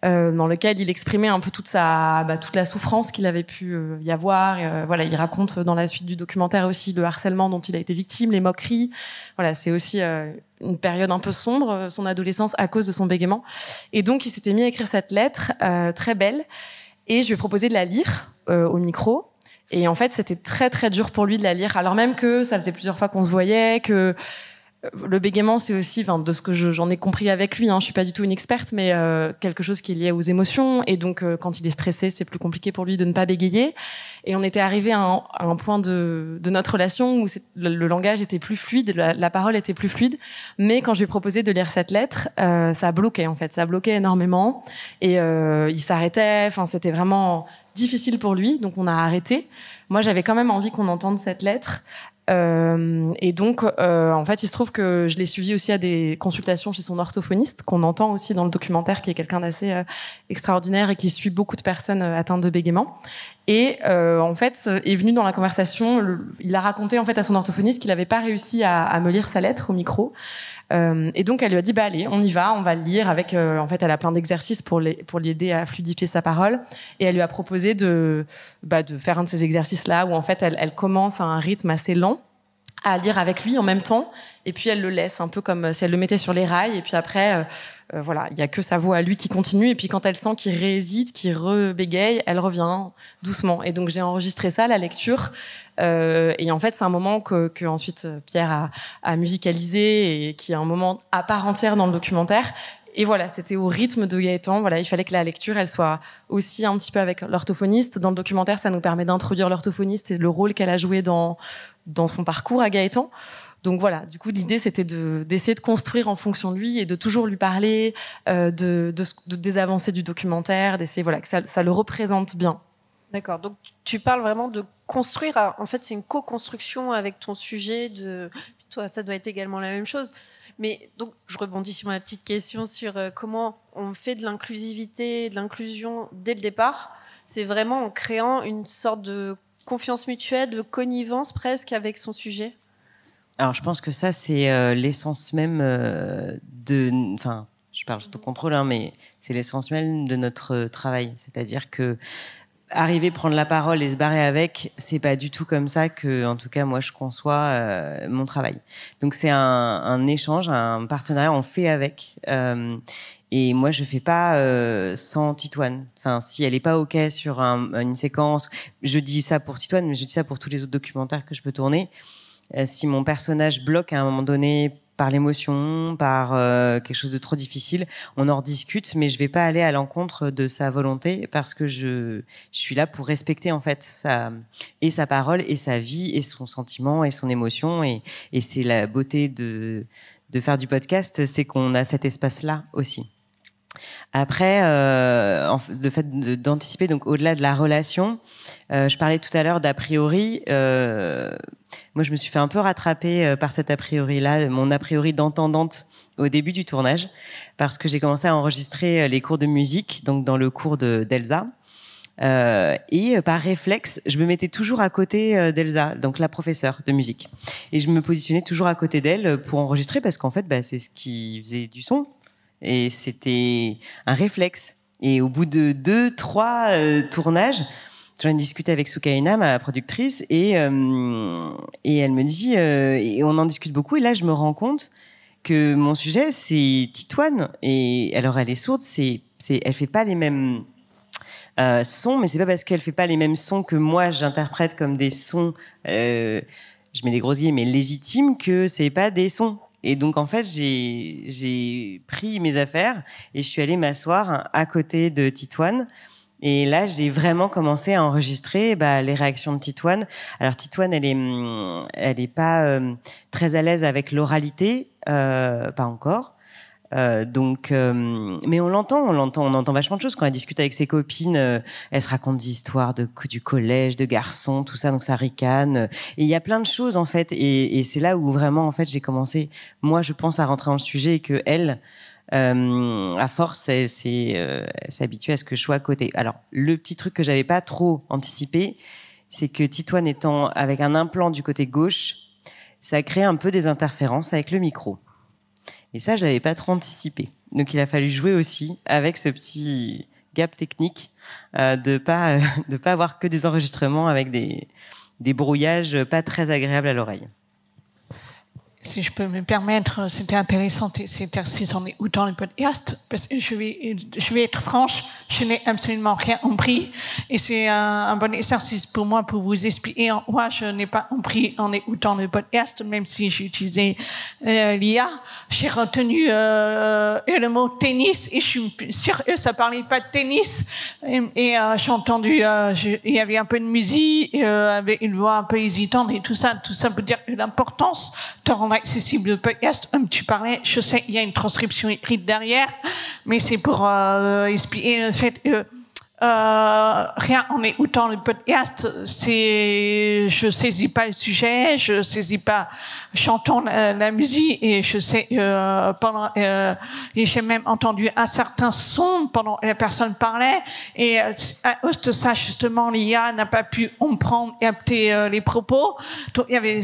dans lequel il exprimait un peu toute la souffrance qu'il avait pu y avoir. Voilà, il raconte dans la suite du documentaire aussi le harcèlement dont il a été victime, les moqueries. Voilà, c'est aussi une période un peu sombre, son adolescence, à cause de son bégaiement. Et donc, il s'était mis à écrire cette lettre très belle, et je lui ai proposé de la lire au micro. Et en fait, c'était très très dur pour lui de la lire, alors même que ça faisait plusieurs fois qu'on se voyait, que le bégaiement, c'est aussi, de ce que j'en ai compris avec lui, je suis pas du tout une experte, mais quelque chose qui est lié aux émotions. Et donc, quand il est stressé, c'est plus compliqué pour lui de ne pas bégayer. Et on était arrivé à un point de notre relation où le langage était plus fluide, la parole était plus fluide. Mais quand je lui ai proposé de lire cette lettre, ça bloquait en fait, ça bloquait énormément. Et il s'arrêtait. Enfin, c'était vraiment difficile pour lui, donc on a arrêté. Moi, j'avais quand même envie qu'on entende cette lettre. Et donc, en fait, il se trouve que je l'ai suivi aussi à des consultations chez son orthophoniste, qu'on entend aussi dans le documentaire, qui est quelqu'un d'assez extraordinaire et qui suit beaucoup de personnes atteintes de bégaiement. Et en fait, est venu dans la conversation, il a raconté en fait à son orthophoniste qu'il n'avait pas réussi à me lire sa lettre au micro. Et donc elle lui a dit allez, on y va, on va le lire avec. En fait, elle a plein d'exercices pour l'aider à fluidifier sa parole. Et elle lui a proposé de faire un de ces exercices-là où en fait elle commence à un rythme assez lent à lire avec lui en même temps, et puis elle le laisse un peu comme si elle le mettait sur les rails, et puis après il y a que sa voix à lui qui continue, et puis quand elle sent qu'il réhésite, qu'il rebégaye, elle revient doucement. Et donc j'ai enregistré ça, la lecture, et en fait c'est un moment que ensuite Pierre a musicalisé, et qui est un moment à part entière dans le documentaire. Et voilà, c'était au rythme de Gaëtan. Voilà, il fallait que la lecture, elle soit aussi un petit peu avec l'orthophoniste. Dans le documentaire, ça nous permet d'introduire l'orthophoniste et le rôle qu'elle a joué dans son parcours à Gaëtan. Donc voilà, du coup, l'idée, c'était d'essayer de construire en fonction de lui et de toujours lui parler des avancées du documentaire, d'essayer que ça le représente bien. D'accord, donc tu parles vraiment de construire. En fait, c'est une co-construction avec ton sujet. Toi, ça doit être également la même chose. Mais donc, je rebondis sur ma petite question sur comment on fait de l'inclusivité, de l'inclusion dès le départ. C'est vraiment en créant une sorte de confiance mutuelle, de connivence presque avec son sujet. Alors, je pense que ça, c'est l'essence même Enfin, je parle sous ton contrôle, mais c'est l'essence même de notre travail. C'est-à-dire que arriver, prendre la parole et se barrer avec, c'est pas du tout comme ça que, en tout cas, moi, je conçois mon travail. Donc, c'est un échange, un partenariat, on fait avec. Et moi, je fais pas sans Titoine. Enfin, si elle est pas OK sur une séquence, je dis ça pour Titoine, mais je dis ça pour tous les autres documentaires que je peux tourner. Si mon personnage bloque à un moment donné par l'émotion, par quelque chose de trop difficile, on en rediscute, mais je vais pas aller à l'encontre de sa volonté, parce que je suis là pour respecter en fait sa parole et sa vie et son sentiment et son émotion, et c'est la beauté de faire du podcast, c'est qu'on a cet espace-là aussi. Après, le fait d'anticiper, donc au-delà de la relation, je parlais tout à l'heure d'a priori. Moi, je me suis fait un peu rattraper par cet a priori-là, mon a priori d'entendante au début du tournage, parce que j'ai commencé à enregistrer les cours de musique, donc dans le cours d'Elsa. Et par réflexe, je me mettais toujours à côté d'Elsa, donc la professeure de musique. Et je me positionnais toujours à côté d'elle pour enregistrer, parce qu'en fait, c'est ce qui faisait du son. Et c'était un réflexe. Et au bout de 2-3 tournages, j'en ai discuté avec Soukaina, ma productrice, et elle me dit, et on en discute beaucoup, et là je me rends compte que mon sujet c'est Titouane, et alors elle est sourde, elle fait pas les mêmes sons, mais c'est pas parce qu'elle fait pas les mêmes sons que moi j'interprète comme des sons, je mets des gros guillemets, mais légitimes, que c'est pas des sons. Et donc en fait j'ai pris mes affaires et je suis allée m'asseoir à côté de Titouane. Et là, j'ai vraiment commencé à enregistrer les réactions de Titouane. Alors Titouane, elle est pas très à l'aise avec l'oralité, pas encore. Mais on entend vachement de choses quand elle discute avec ses copines. Elle se raconte des histoires du collège, de garçons, tout ça, donc ça ricane. Et il y a plein de choses en fait. Et c'est là où vraiment en fait j'ai commencé, moi je pense, à rentrer dans le sujet et que elle. À force, elle s'est habituée à ce que je sois à côté. Alors, le petit truc que j'avais pas trop anticipé, c'est que Titouane étant avec un implant du côté gauche, ça a créé un peu des interférences avec le micro. Et ça, je l'avais pas trop anticipé. Donc, il a fallu jouer aussi avec ce petit gap technique de pas avoir que des enregistrements avec des brouillages pas très agréables à l'oreille. Si je peux me permettre, c'était intéressant cet exercice en écoutant le podcast, parce que je vais être franche, je n'ai absolument rien compris, et c'est un bon exercice pour moi pour vous expliquer. Moi, je n'ai pas compris en écoutant le podcast, même si j'ai utilisé l'IA. J'ai retenu le mot tennis, et je suis sûre que ça parlait pas de tennis. Et j'ai entendu, il y avait un peu de musique, avec une voix un peu hésitante, et tout ça pour dire l'importance de rendre accessible le podcast. Tu parlais, je sais qu'il y a une transcription écrite derrière, mais c'est pour expliquer le fait que rien en écoutant le podcast, je saisis pas le sujet, je saisis pas, j'entends la musique, et je sais et j'ai même entendu un certain son pendant que la personne parlait, et à cause de ça, justement, l'IA n'a pas pu comprendre et capter les propos. Donc il y avait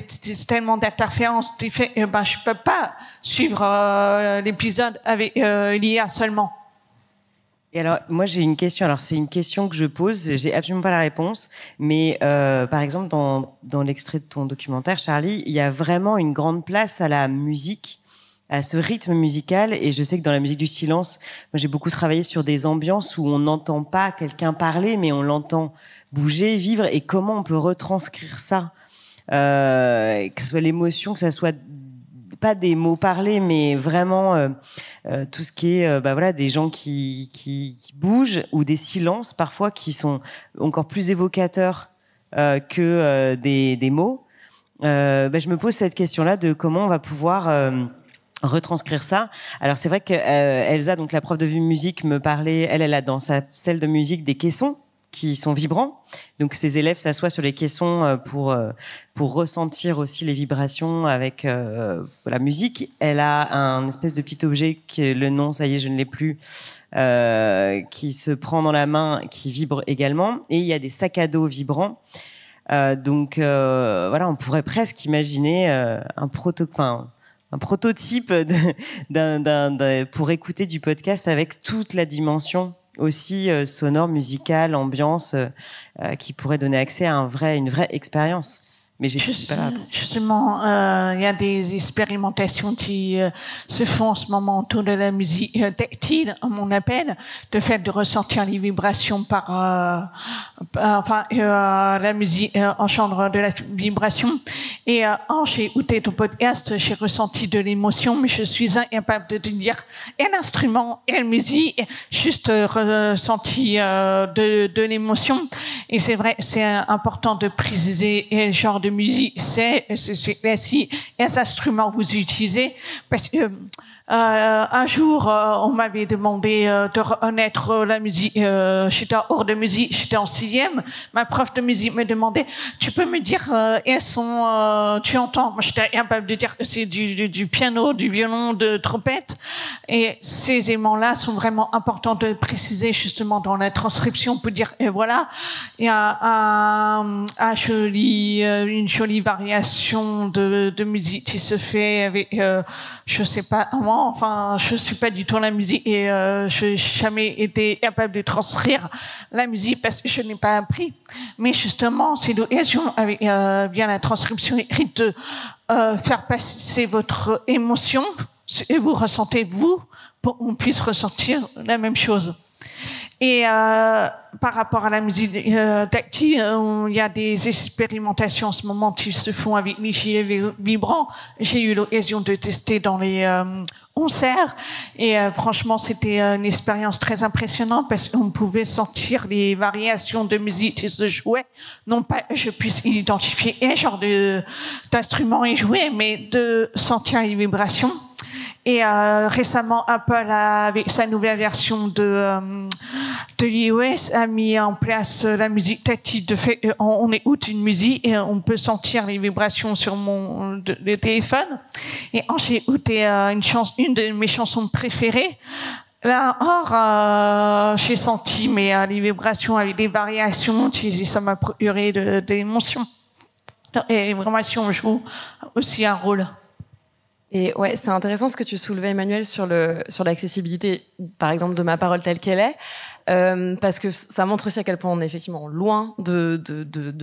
tellement d'interférences qui fait que je peux pas suivre l'épisode avec l'IA seulement. Et alors, moi, j'ai une question. Alors, c'est une question que je pose. J'ai absolument pas la réponse. Mais, par exemple, dans l'extrait de ton documentaire, Charlie, il y a vraiment une grande place à la musique, à ce rythme musical. Et je sais que dans la musique du silence, moi, j'ai beaucoup travaillé sur des ambiances où on n'entend pas quelqu'un parler, mais on l'entend bouger, vivre. Et comment on peut retranscrire ça? Que ce soit l'émotion, que ça soit pas des mots parlés, mais vraiment tout ce qui est des gens qui bougent, ou des silences parfois qui sont encore plus évocateurs que des mots. Je me pose cette question-là de comment on va pouvoir retranscrire ça. Alors c'est vrai que Elsa, donc la prof de musique, me parlait, elle a dans sa salle de musique des caissons qui sont vibrants. Donc ces élèves s'assoient sur les caissons pour ressentir aussi les vibrations avec la musique. Elle a un espèce de petit objet que le nom, ça y est, je ne l'ai plus, qui se prend dans la main, qui vibre également. Et il y a des sacs à dos vibrants. Donc on pourrait presque imaginer un prototype pour écouter du podcast avec toute la dimension aussi sonore, musicale, ambiance, qui pourrait donner accès à une vraie expérience. Mais j'ai pas la réponse. Justement, il y a des expérimentations qui se font en ce moment autour de la musique tactile, on appelle, de fait de ressentir les vibrations par la musique engendre de la vibration. Et j'ai écouté ton podcast, j'ai ressenti de l'émotion, mais je suis incapable de te dire quel instrument, quelle musique, juste ressenti de l'émotion. Et c'est vrai, c'est important de préciser quel genre de musique c'est classique, quels instruments vous utilisez, parce que un jour, on m'avait demandé de reconnaître la musique. J'étais hors de musique, j'étais en 6e. Ma prof de musique me demandait, tu peux me dire quels sont tu entends? Moi, j'étais incapable de dire que c'est du piano, du violon, de trompette. Et ces éléments-là sont vraiment importants de préciser justement dans la transcription pour dire, et voilà, il y a une jolie variation de musique qui se fait avec, je sais pas, moi, vraiment, enfin, je suis pas du tout la musique et je n'ai jamais été capable de transcrire la musique parce que je n'ai pas appris. Mais justement, c'est l'occasion avec bien la transcription écrite de faire passer votre émotion et vous ressentez vous pour qu'on puisse ressentir la même chose. Et par rapport à la musique tactile, il y a des expérimentations en ce moment qui se font avec les gilets vibrants. J'ai eu l'occasion de tester dans les concerts et franchement c'était une expérience très impressionnante parce qu'on pouvait sentir les variations de musique qui se jouaient. Non pas que je puisse identifier un genre d'instrument et jouer, mais de sentir les vibrations. Et récemment, Apple, avec sa nouvelle version de l'iOS, a mis en place la musique tactile. De fait, on écoute une musique et on peut sentir les vibrations sur le téléphone. Et j'ai écouté une de mes chansons préférées. Là, j'ai senti les vibrations avec des variations. Ça m'a procuré de l'émotion. Et les vibrations jouent aussi un rôle. Et ouais, c'est intéressant ce que tu soulevais, Emmanuel, sur l'accessibilité, par exemple, de ma parole telle qu'elle est, parce que ça montre aussi à quel point on est effectivement loin de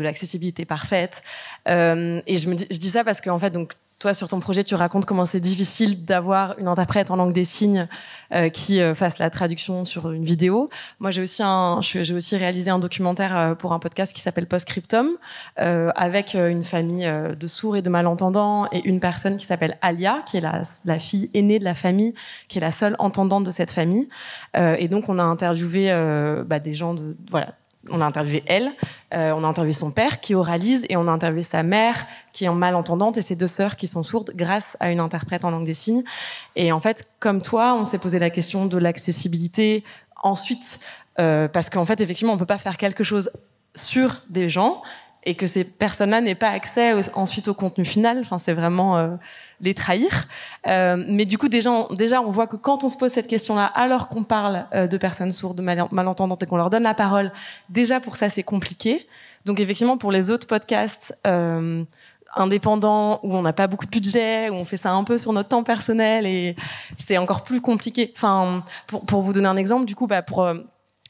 l'accessibilité parfaite. Et je dis ça parce qu'en fait, donc, toi, sur ton projet, tu racontes comment c'est difficile d'avoir une interprète en langue des signes qui fasse la traduction sur une vidéo. Moi, j'ai aussi réalisé un documentaire pour un podcast qui s'appelle Postscriptum avec une famille de sourds et de malentendants et une personne qui s'appelle Alia, qui est la fille aînée de la famille, qui est la seule entendante de cette famille. Et donc, on a interviewé des gens on a interviewé elle, on a interviewé son père qui oralise et on a interviewé sa mère qui est malentendante et ses 2 sœurs qui sont sourdes grâce à une interprète en langue des signes. Et en fait, comme toi, on s'est posé la question de l'accessibilité ensuite parce qu'en fait, effectivement, on peut pas faire quelque chose sur des gens et que ces personnes-là n'aient pas accès ensuite au contenu final. Enfin, c'est vraiment les trahir. Mais du coup, déjà, on voit que quand on se pose cette question-là, alors qu'on parle de personnes sourdes, malentendantes et qu'on leur donne la parole, déjà pour ça, c'est compliqué. Donc, effectivement, pour les autres podcasts indépendants où on n'a pas beaucoup de budget, où on fait ça un peu sur notre temps personnel et c'est encore plus compliqué. Enfin, pour vous donner un exemple, du coup,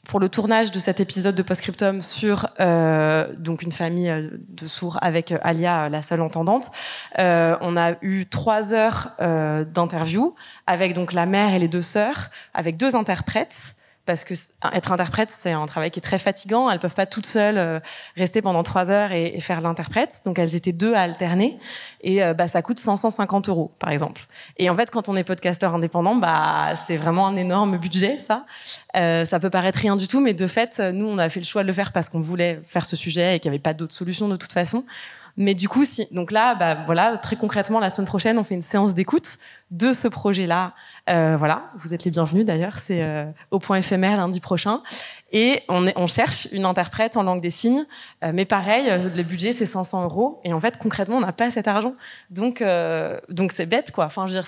pour le tournage de cet épisode de Postscriptum sur donc une famille de sourds avec Alia, la seule entendante, on a eu 3 heures d'interview avec donc la mère et les 2 sœurs, avec 2 interprètes. Parce que être interprète, c'est un travail qui est très fatigant. Elles peuvent pas toutes seules rester pendant 3 heures et faire l'interprète. Donc elles étaient 2 à alterner. Et ça coûte 550 €, par exemple. Et en fait, quand on est podcasteur indépendant, c'est vraiment un énorme budget, ça. Ça peut paraître rien du tout, mais de fait, nous, on a fait le choix de le faire parce qu'on voulait faire ce sujet et qu'il n'y avait pas d'autre solution de toute façon. Mais du coup, donc là, très concrètement, la semaine prochaine, on fait une séance d'écoute de ce projet-là. Vous êtes les bienvenus d'ailleurs, c'est au point éphémère lundi prochain. Et on cherche une interprète en langue des signes. Mais pareil, le budget, c'est 500 €. Et en fait, concrètement, on n'a pas cet argent. Donc c'est bête, quoi. Enfin, je veux dire,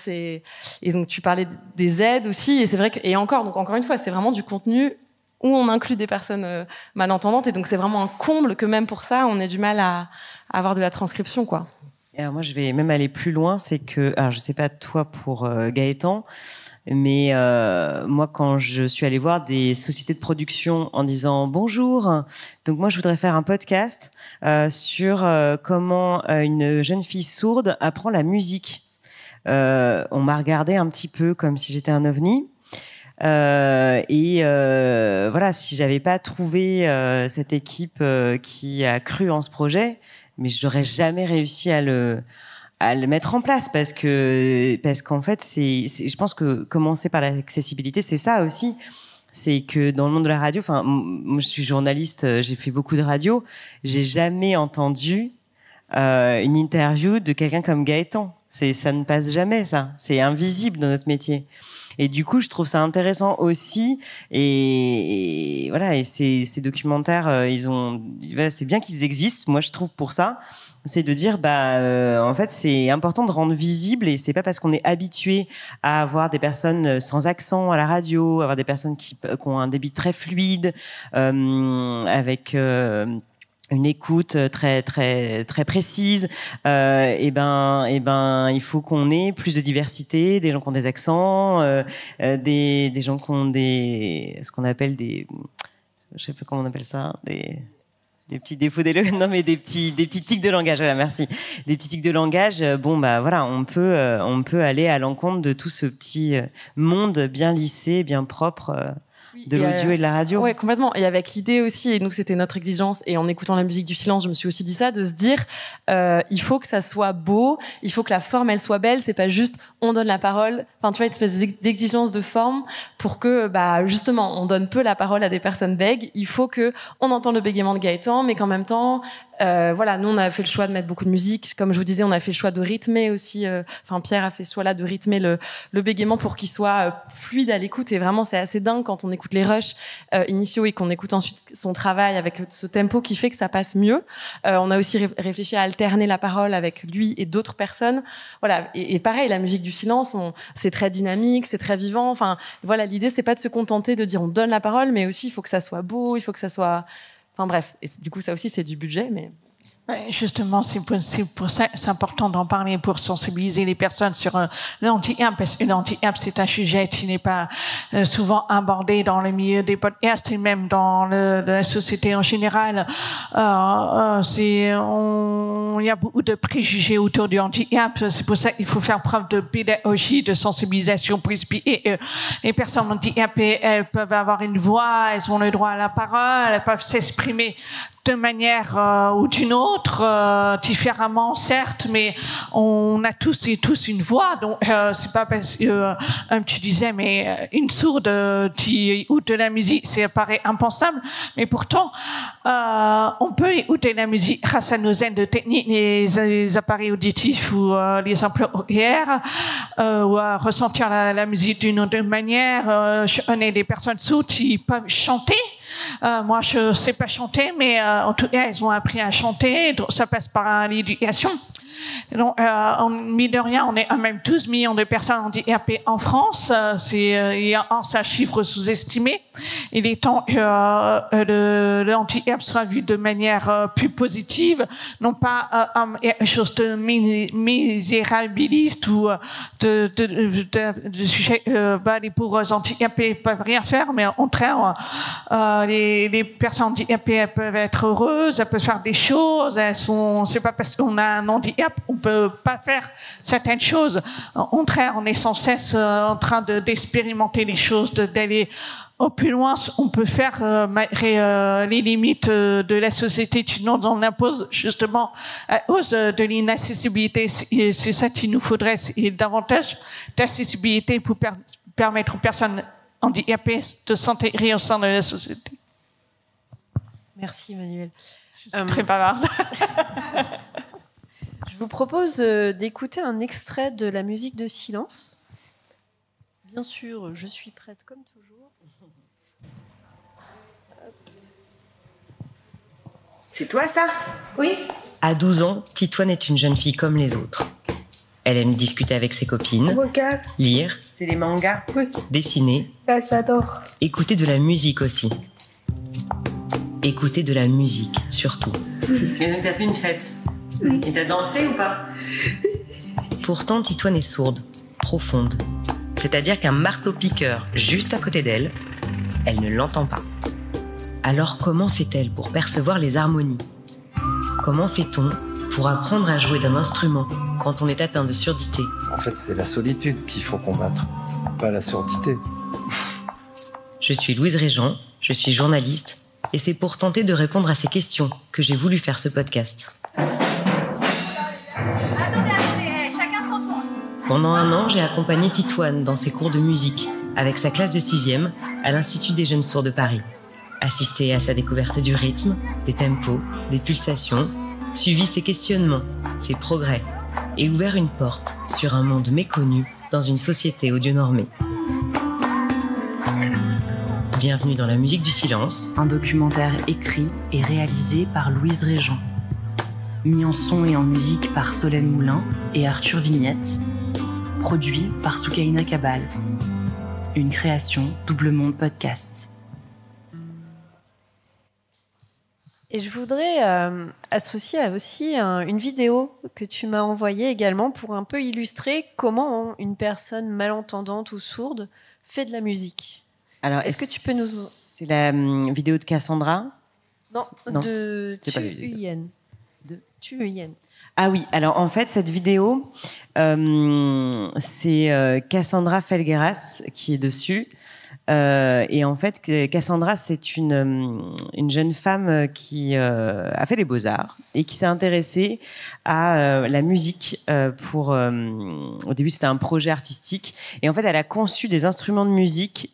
et donc, tu parlais des aides aussi. Et c'est vrai donc encore une fois, c'est vraiment du contenu où on inclut des personnes malentendantes. Et donc, c'est vraiment un comble que même pour ça, on ait du mal à avoir de la transcription, quoi. Et alors moi, je vais même aller plus loin. C'est que, alors je sais pas toi pour Gaëtan, mais moi, quand je suis allée voir des sociétés de production en disant bonjour, donc moi, je voudrais faire un podcast sur comment une jeune fille sourde apprend la musique. On m'a regardé un petit peu comme si j'étais un ovni. Si j'avais pas trouvé cette équipe qui a cru en ce projet, mais j'aurais jamais réussi à le mettre en place parce qu'en fait je pense que commencer par l'accessibilité, c'est ça aussi. C'est que dans le monde de la radio, enfin moi je suis journaliste, j'ai fait beaucoup de radio, j'ai jamais entendu une interview de quelqu'un comme Gaëtan. Ça ne passe jamais, ça. C'est invisible dans notre métier. Et du coup, je trouve ça intéressant aussi. Et ces documentaires, c'est bien qu'ils existent. Moi, je trouve pour ça, c'est de dire, en fait, c'est important de rendre visible. Et c'est pas parce qu'on est habitué à avoir des personnes sans accent à la radio, avoir des personnes qui ont un débit très fluide, avec une écoute très très très précise, et ben il faut qu'on ait plus de diversité, des gens qui ont des accents, des gens qui ont ce qu'on appelle je sais pas comment on appelle ça, des petits défauts des petits tics de langage. Voilà, merci. Des petits tics de langage. Bon, bah voilà, on peut aller à l'encontre de tout ce petit monde bien lissé, bien propre. De l'audio et de la radio. Ouais, complètement. Et avec l'idée aussi, et nous c'était notre exigence, et en écoutant la musique du silence, je me suis aussi dit ça, de se dire, il faut que ça soit beau, il faut que la forme elle soit belle, c'est pas juste on donne la parole, enfin tu vois, une espèce d'exigence de forme pour que, bah justement, on donne peu la parole à des personnes bègues, il faut que on entende le bégaiement de Gaëtan, mais qu'en même temps, voilà, nous on a fait le choix de mettre beaucoup de musique, comme je vous disais, on a fait le choix de rythmer aussi, Pierre a fait le choix là de rythmer le bégaiement pour qu'il soit fluide à l'écoute, et vraiment c'est assez dingue quand on écoute les rushs initiaux et qu'on écoute ensuite son travail avec ce tempo qui fait que ça passe mieux. On a aussi réfléchi à alterner la parole avec lui et d'autres personnes. Voilà, et pareil, la musique du silence, c'est très dynamique, c'est très vivant. Enfin, voilà, l'idée c'est pas de se contenter de dire on donne la parole, mais aussi il faut que ça soit beau, il faut que ça soit. Enfin bref, et du coup ça aussi c'est du budget, mais. Justement, c'est pour ça c'est important d'en parler pour sensibiliser les personnes sur l'anti-app, parce que l'anti-app c'est un sujet qui n'est pas souvent abordé dans le milieu des podcasts et même dans la société en général. Il y a beaucoup de préjugés autour du anti-app. C'est pour ça qu'il faut faire preuve de pédagogie, de sensibilisation pour expliquer. Les personnes anti-app, elles peuvent avoir une voix, elles ont le droit à la parole, elles peuvent s'exprimer de manière ou d'une autre, différemment certes, mais on a tous et tous une voix, donc c'est pas parce que tu disais mais une sourde qui écoute de la musique, ça paraît impensable, mais pourtant on peut écouter la musique grâce à nos aides techniques, les appareils auditifs ou les amplifiers, ou à ressentir la musique d'une autre manière. Je connais des personnes sourdes qui peuvent chanter. Moi, je sais pas chanter, mais en tout cas, elles ont appris à chanter. Donc, ça passe par l'éducation. Donc, mine de rien, on est à même 12 millions de personnes handicapées en France. Il y a un chiffre sous-estimé. Il est temps que le handicap soit vu de manière plus positive, non pas quelque chose de misérabiliste ou de sujet les pauvres handicapés peuvent rien faire, mais au contraire, les personnes handicapées elles peuvent être heureuses, elles peuvent faire des choses. C'est pas parce qu'on a un handicap on peut pas faire certaines choses. Au contraire, on est sans cesse en train d'expérimenter les choses, d'aller au plus loin. On peut faire malgré les limites de la société qui nous en impose justement à cause de l'inaccessibilité. C'est ça qu'il nous faudrait, et davantage d'accessibilité pour permettre aux personnes handicapées de s'intégrer au sein de la société. Merci Emmanuel. Je suis très bavarde. Je vous propose d'écouter un extrait de la musique de silence. Bien sûr, je suis prête comme toujours. C'est toi ça ? Oui. À 12 ans, Titoine est une jeune fille comme les autres. Elle aime discuter avec ses copines, Regarde. lire, c'est les mangas, Oui. dessiner, Elle s'adore. écouter de la musique aussi. Écouter de la musique, surtout. Et donc t'as fait une fête ? Oui. Et t'as dansé ou pas ? Pourtant, Titoine est sourde, profonde. C'est-à-dire qu'un marteau-piqueur juste à côté d'elle, elle ne l'entend pas. Alors comment fait-elle pour percevoir les harmonies ? Comment fait-on pour apprendre à jouer d'un instrument quand on est atteint de surdité ? En fait, c'est la solitude qu'il faut combattre, pas la surdité. Je suis Louise Régent, je suis journaliste, et c'est pour tenter de répondre à ces questions que j'ai voulu faire ce podcast. Attendez, chacun son tour. Pendant 1 an, j'ai accompagné Titoine dans ses cours de musique avec sa classe de 6e à l'Institut des Jeunes Sourds de Paris. Assisté à sa découverte du rythme, des tempos, des pulsations, suivi ses questionnements, ses progrès et ouvert une porte sur un monde méconnu dans une société audio-normée. Bienvenue dans La musique du silence, un documentaire écrit et réalisé par Louise Régent. Mis en son et en musique par Solène Moulin et Arthur Vignette. Produit par Soukaina Kabal. Une création Double Monde Podcast. Et je voudrais associer aussi une vidéo que tu m'as envoyée également pour un peu illustrer comment une personne malentendante ou sourde fait de la musique. Alors, est-ce que tu peux nous... C'est la vidéo de Cassandra ? Non, de c'est pas la vidéo. Tu-Yen. De Tu-Yen. Ah oui, alors en fait, cette vidéo, c'est Cassandra Felgueras qui est dessus. Et en fait, Cassandra, c'est une jeune femme qui a fait les beaux-arts et qui s'est intéressée à la musique au début, c'était un projet artistique. Et en fait, elle a conçu des instruments de musique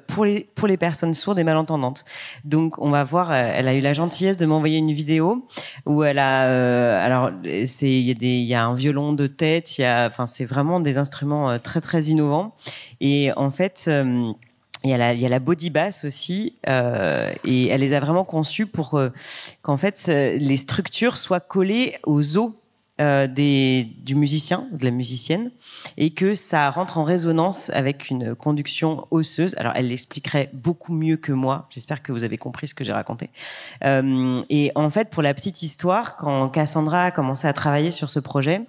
pour les personnes sourdes et malentendantes. Donc, on va voir, elle a eu la gentillesse de m'envoyer une vidéo où elle a, alors, il y a un violon de tête, c'est vraiment des instruments très, très innovants. Et en fait, il y a la body bass aussi, et elle les a vraiment conçues pour qu'en fait les structures soient collées aux os du musicien, de la musicienne, et que ça rentre en résonance avec une conduction osseuse. Alors elle l'expliquerait beaucoup mieux que moi. J'espère que vous avez compris ce que j'ai raconté. Et en fait, pour la petite histoire, quand Cassandra a commencé à travailler sur ce projet,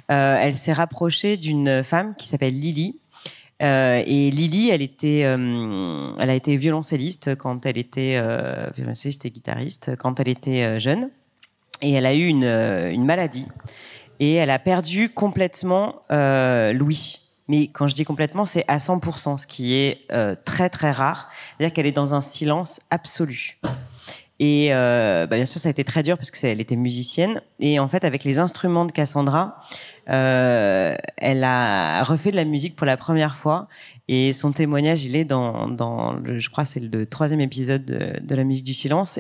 elle s'est rapprochée d'une femme qui s'appelle Lily. Et Lily, elle a été violoncelliste quand elle était violoncelliste et guitariste quand elle était jeune, et elle a eu une maladie et elle a perdu complètement l'ouïe. Mais quand je dis complètement, c'est à 100%, ce qui est très très rare. C'est-à-dire qu'elle est dans un silence absolu. Et bien sûr, ça a été très dur parce que elle était musicienne. Et en fait, avec les instruments de Cassandra, elle a refait de la musique pour la première fois. Et son témoignage, il est dans je crois, c'est le 3e épisode de la musique du silence.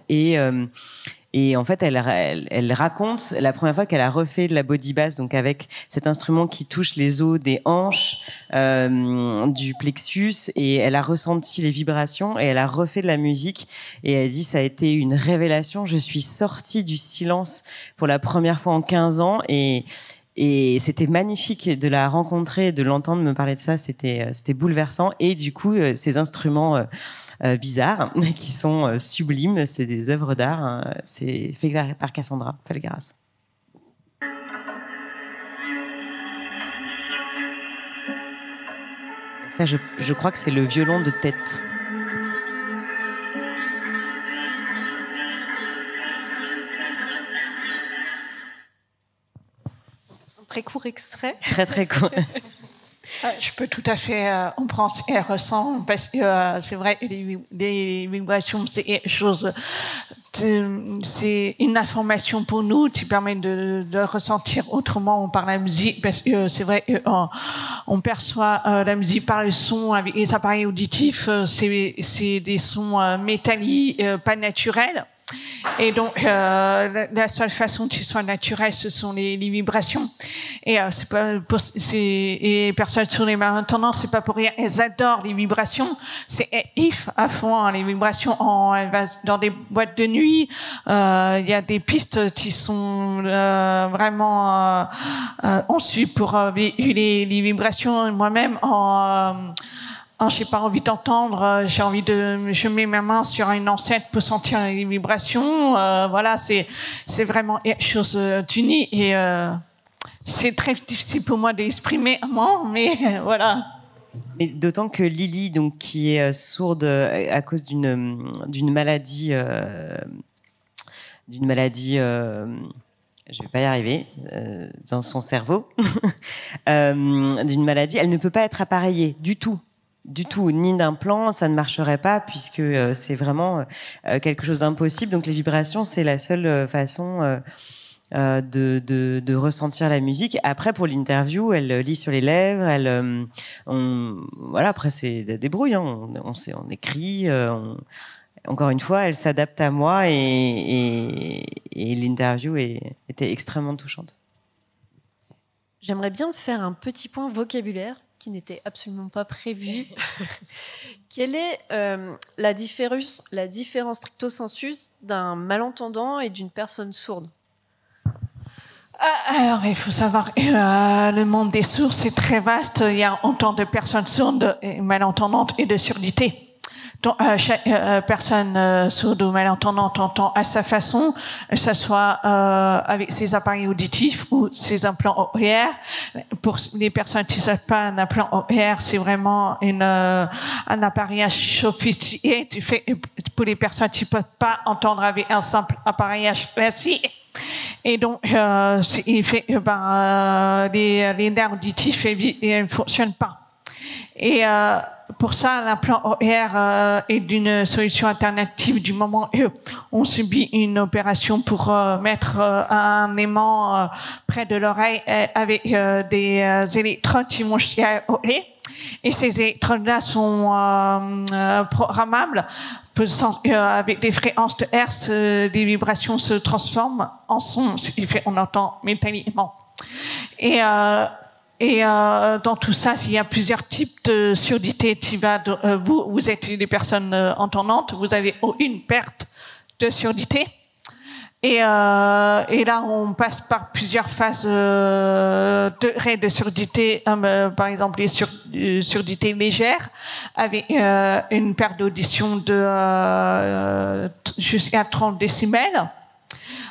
Et en fait, elle raconte la première fois qu'elle a refait de la body bass, donc avec cet instrument qui touche les os des hanches, du plexus, et elle a ressenti les vibrations et elle a refait de la musique. Et elle dit, ça a été une révélation. Je suis sortie du silence pour la première fois en 15 ans et c'était magnifique de la rencontrer, de l'entendre me parler de ça. C'était bouleversant. Et du coup, ces instruments bizarres qui sont sublimes, c'est des œuvres d'art. Hein. C'est fait par Cassandra Felgueras. Ça, je crois que c'est le violon de tête. Très court extrait. Très, très court. Je peux tout à fait en prendre et ressent parce que c'est vrai, les vibrations, c'est quelque chose. C'est une information pour nous qui permet de ressentir autrement par la musique, parce que c'est vrai qu'on perçoit la musique par le son avec les appareils auditifs, c'est des sons métalliques, pas naturels. Et donc la seule façon qu'ils soient naturels, ce sont les vibrations. Et c'est pas les personnes sur les malentendants, c'est pas pour rien, elles adorent les vibrations. C'est if à fond, hein, les vibrations. Elle va dans des boîtes de nuit, il y a des pistes qui sont vraiment conçues pour véhiculer les vibrations. Moi-même j'ai pas envie d'entendre, je mets ma main sur une enceinte pour sentir les vibrations. Voilà, c'est vraiment quelque chose d'unique et c'est très difficile pour moi d'exprimer à moi, mais voilà. Mais d'autant que Lily, donc qui est sourde à cause d'une maladie, je vais pas y arriver, dans son cerveau, d'une maladie, elle ne peut pas être appareillée du tout, ni d'implant, ça ne marcherait pas puisque c'est vraiment quelque chose d'impossible. Donc les vibrations, c'est la seule façon de ressentir la musique. Après, pour l'interview, elle lit sur les lèvres, voilà. Après, c'est des débrouilles, hein. On écrit. Encore une fois, elle s'adapte à moi et l'interview était extrêmement touchante. J'aimerais bien faire un petit point vocabulaire qui n'était absolument pas prévu. Quelle est la différence stricto sensu d'un malentendant et d'une personne sourde? Alors, il faut savoir que le monde des sourds, c'est très vaste. Il y a autant de personnes sourdes et malentendantes et de surdité. Donc, chaque personne sourde ou malentendante entend à sa façon, que ce soit avec ses appareils auditifs ou ses implants OER. Pour les personnes qui ne savent pas, un implant OER, c'est vraiment un appareillage sophistiqué. Pour les personnes qui ne peuvent pas entendre avec un simple appareillage classique. Et donc, il fait les nerfs auditifs ne fonctionnent pas. Et pour ça, l'implant OER est d'une solution alternative du moment où on subit une opération pour mettre un aimant près de l'oreille avec des électrodes qui vont jusqu'à l'oreille. Et ces électrodes-là sont programmables. Avec des fréquences de Hertz, des vibrations se transforment en son, ce qui fait qu'on entend métalliquement. Et dans tout ça, il y a plusieurs types de surdité. Vous êtes des personnes entendantes, vous avez une perte de surdité. Et là, on passe par plusieurs phases degrés de surdité. Par exemple, les surdités légères, avec une perte d'audition de jusqu'à 30 décibels.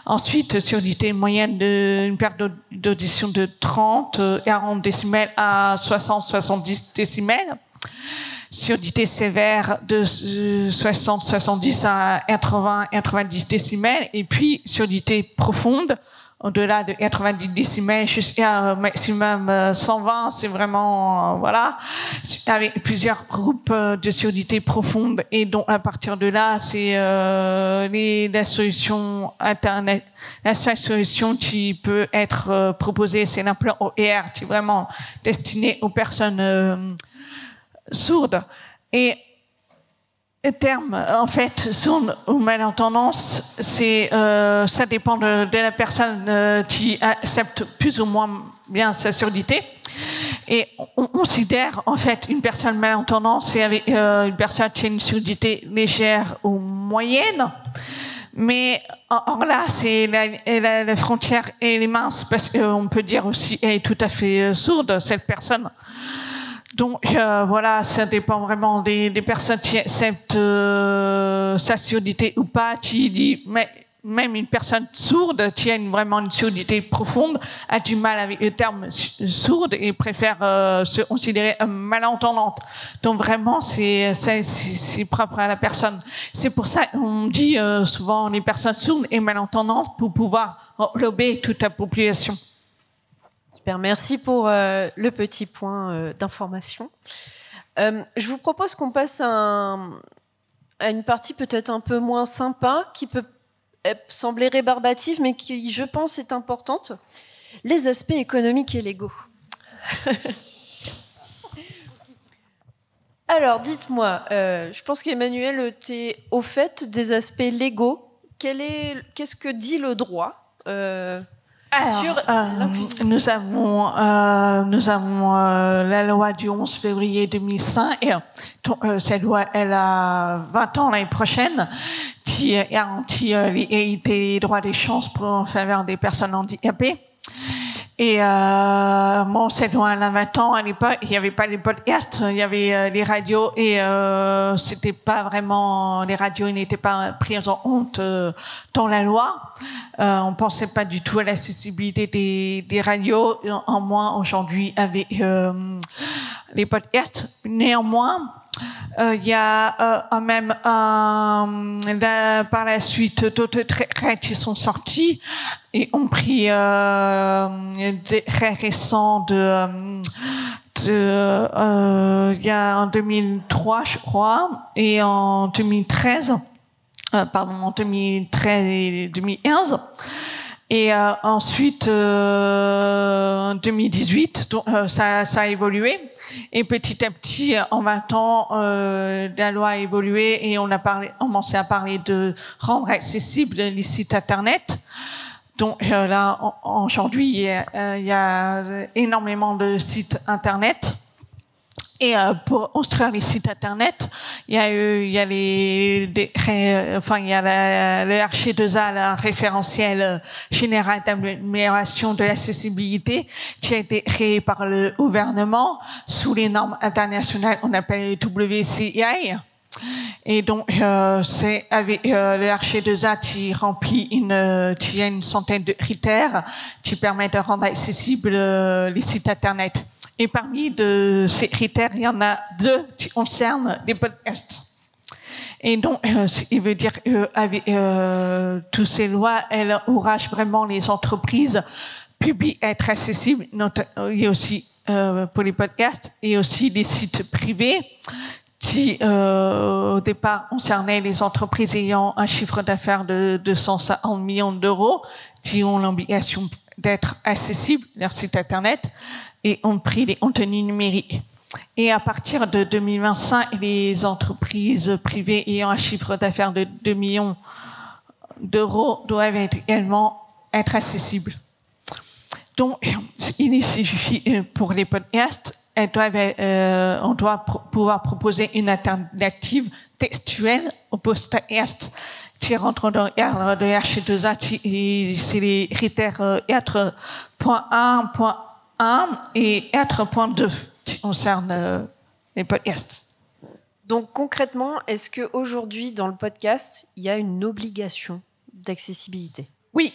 Ensuite, surdité moyenne, une perte d'audition de 30-40 décibels à 60-70 décibels. Surdité sévère de 60-70 à 80-90 décibels. Et puis, surdité profonde, au-delà de 90 décibels jusqu'à maximum 120, c'est vraiment, voilà, avec plusieurs groupes de surdité profonde. Et donc, à partir de là, c'est la solution Internet. La seule solution qui peut être proposée, c'est l'implant OER, qui est vraiment destiné aux personnes sourdes. Et le terme, en fait, sourde ou malentendance, ça dépend de la personne qui accepte plus ou moins bien sa surdité. Et on considère, en fait, une personne malentendante, c'est avec une personne qui a une surdité légère ou moyenne. Mais or là, c'est la frontière elle est mince, parce qu'on peut dire aussi elle est tout à fait sourde, cette personne. Donc voilà, ça dépend vraiment des personnes qui acceptent sa surdité ou pas, qui dit, mais même une personne sourde qui a vraiment une surdité profonde a du mal avec le terme sourde et préfère se considérer malentendante. Donc vraiment, c'est propre à la personne. C'est pour ça qu'on dit souvent les personnes sourdes et malentendantes pour pouvoir englober toute la population. Super, merci pour le petit point d'information. Je vous propose qu'on passe à une partie peut-être un peu moins sympa, qui peut sembler rébarbative, mais qui, je pense, est importante. Les aspects économiques et légaux. Alors, dites-moi, je pense qu'Emmanuel était au fait des aspects légaux. Qu'est-ce que dit le droit nous avons la loi du 11 février 2005 et cette loi elle a 20 ans l'année prochaine qui garantit l'égalité et les droits des chances en faveur des personnes handicapées. Et cette loi elle a 20 ans, à l'époque il n'y avait pas les podcasts, il y avait les radios et c'était pas vraiment, les radios n'étaient pas prises en compte dans la loi. On pensait pas du tout à l'accessibilité des radios, en moins aujourd'hui avec les podcasts. Néanmoins, il y a même par la suite d'autres traits qui sont sortis et ont pris des traits récents il y a en 2003 je crois et en 2013 en 2013 et 2015. Et ensuite, en 2018, ça a évolué. Et petit à petit, en 20 ans, la loi a évolué et on a commencé à parler de rendre accessible les sites Internet. Donc là, aujourd'hui, il y a énormément de sites Internet. Et pour construire les sites Internet, il y a le RG2A, le référentiel général d'amélioration de l'accessibilité, qui a été créé par le gouvernement sous les normes internationales, on appelle WCAG. Et donc, c'est avec le Archer2A qui remplit qui a une centaine de critères qui permettent de rendre accessibles les sites Internet. Et parmi ces critères, il y en a 2 qui concernent les podcasts. Et donc, il veut dire qu'avec toutes ces lois, elle encourage vraiment les entreprises publiques à être accessibles, et aussi pour les podcasts, et aussi les sites privés qui, au départ, concernaient les entreprises ayant un chiffre d'affaires de 250 millions d'euros, qui ont l'obligation d'être accessibles, leur site Internet, et ont pris les contenus numériques. Et à partir de 2025, les entreprises privées ayant un chiffre d'affaires de 2 millions d'euros doivent également être accessibles. Donc, il suffit pour les podcasts, on doit pouvoir proposer une alternative textuelle au podcast qui rentre dans le cadre de Archer2A. C'est les critères 4.1.1 et 4.2 qui concernent les podcasts. Donc concrètement, est-ce qu'aujourd'hui, dans le podcast, il y a une obligation d'accessibilité? Oui.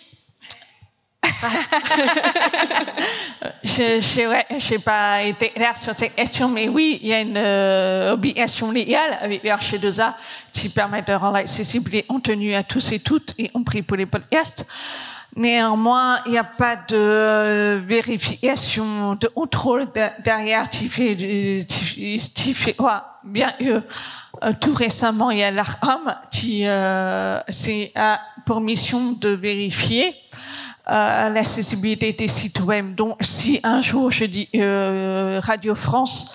Je n'ai pas été claire sur cette question, mais oui, il y a une obligation légale avec Archer2A qui permet de rendre accessible les contenus à tous et toutes, y compris pour les podcasts. Néanmoins, il n'y a pas de vérification, de contrôle derrière qui fait bien tout récemment, il y a l'ARCOM qui a pour mission de vérifier l'accessibilité des sites web. Donc, si un jour je dis Radio France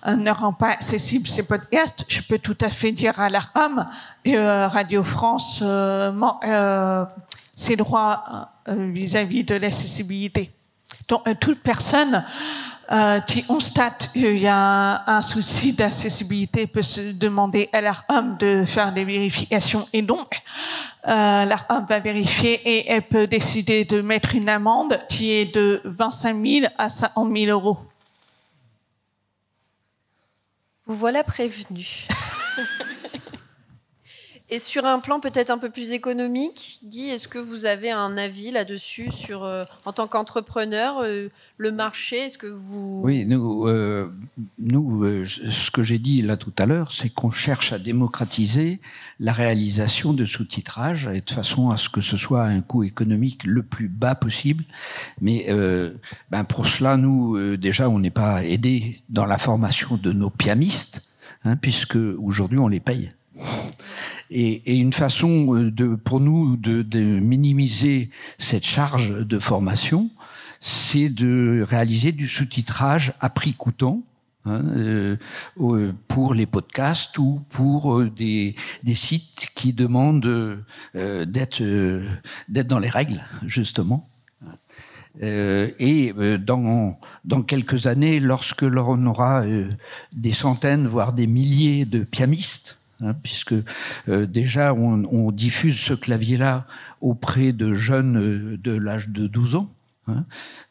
ne rend pas accessible ces podcasts, je peux tout à fait dire à l'ARCOM Radio France ses droits vis-à-vis de l'accessibilité. Donc, toute personne qui constate qu'il y a un souci d'accessibilité peut se demander à l'ARCOM de faire des vérifications, et donc l'ARCOM va vérifier et elle peut décider de mettre une amende qui est de 25 000 à 50 000 euros. Vous voilà prévenu. Et sur un plan peut-être un peu plus économique, Guy, est-ce que vous avez un avis là-dessus sur, en tant qu'entrepreneur, le marché? Est-ce que vous... Oui, nous, ce que j'ai dit là tout à l'heure, c'est qu'on cherche à démocratiser la réalisation de sous-titrage et de façon à ce que ce soit un coût économique le plus bas possible. Mais pour cela, nous, déjà, on n'est pas aidés dans la formation de nos piamistes, puisque aujourd'hui, on les paye. Et une façon pour nous de minimiser cette charge de formation, c'est de réaliser du sous-titrage à prix coûtant pour les podcasts ou pour des sites qui demandent d'être dans les règles, justement. Dans quelques années, lorsque l'on aura des centaines, voire des milliers de piamistes, puisque déjà on diffuse ce clavier-là auprès de jeunes de l'âge de 12 ans.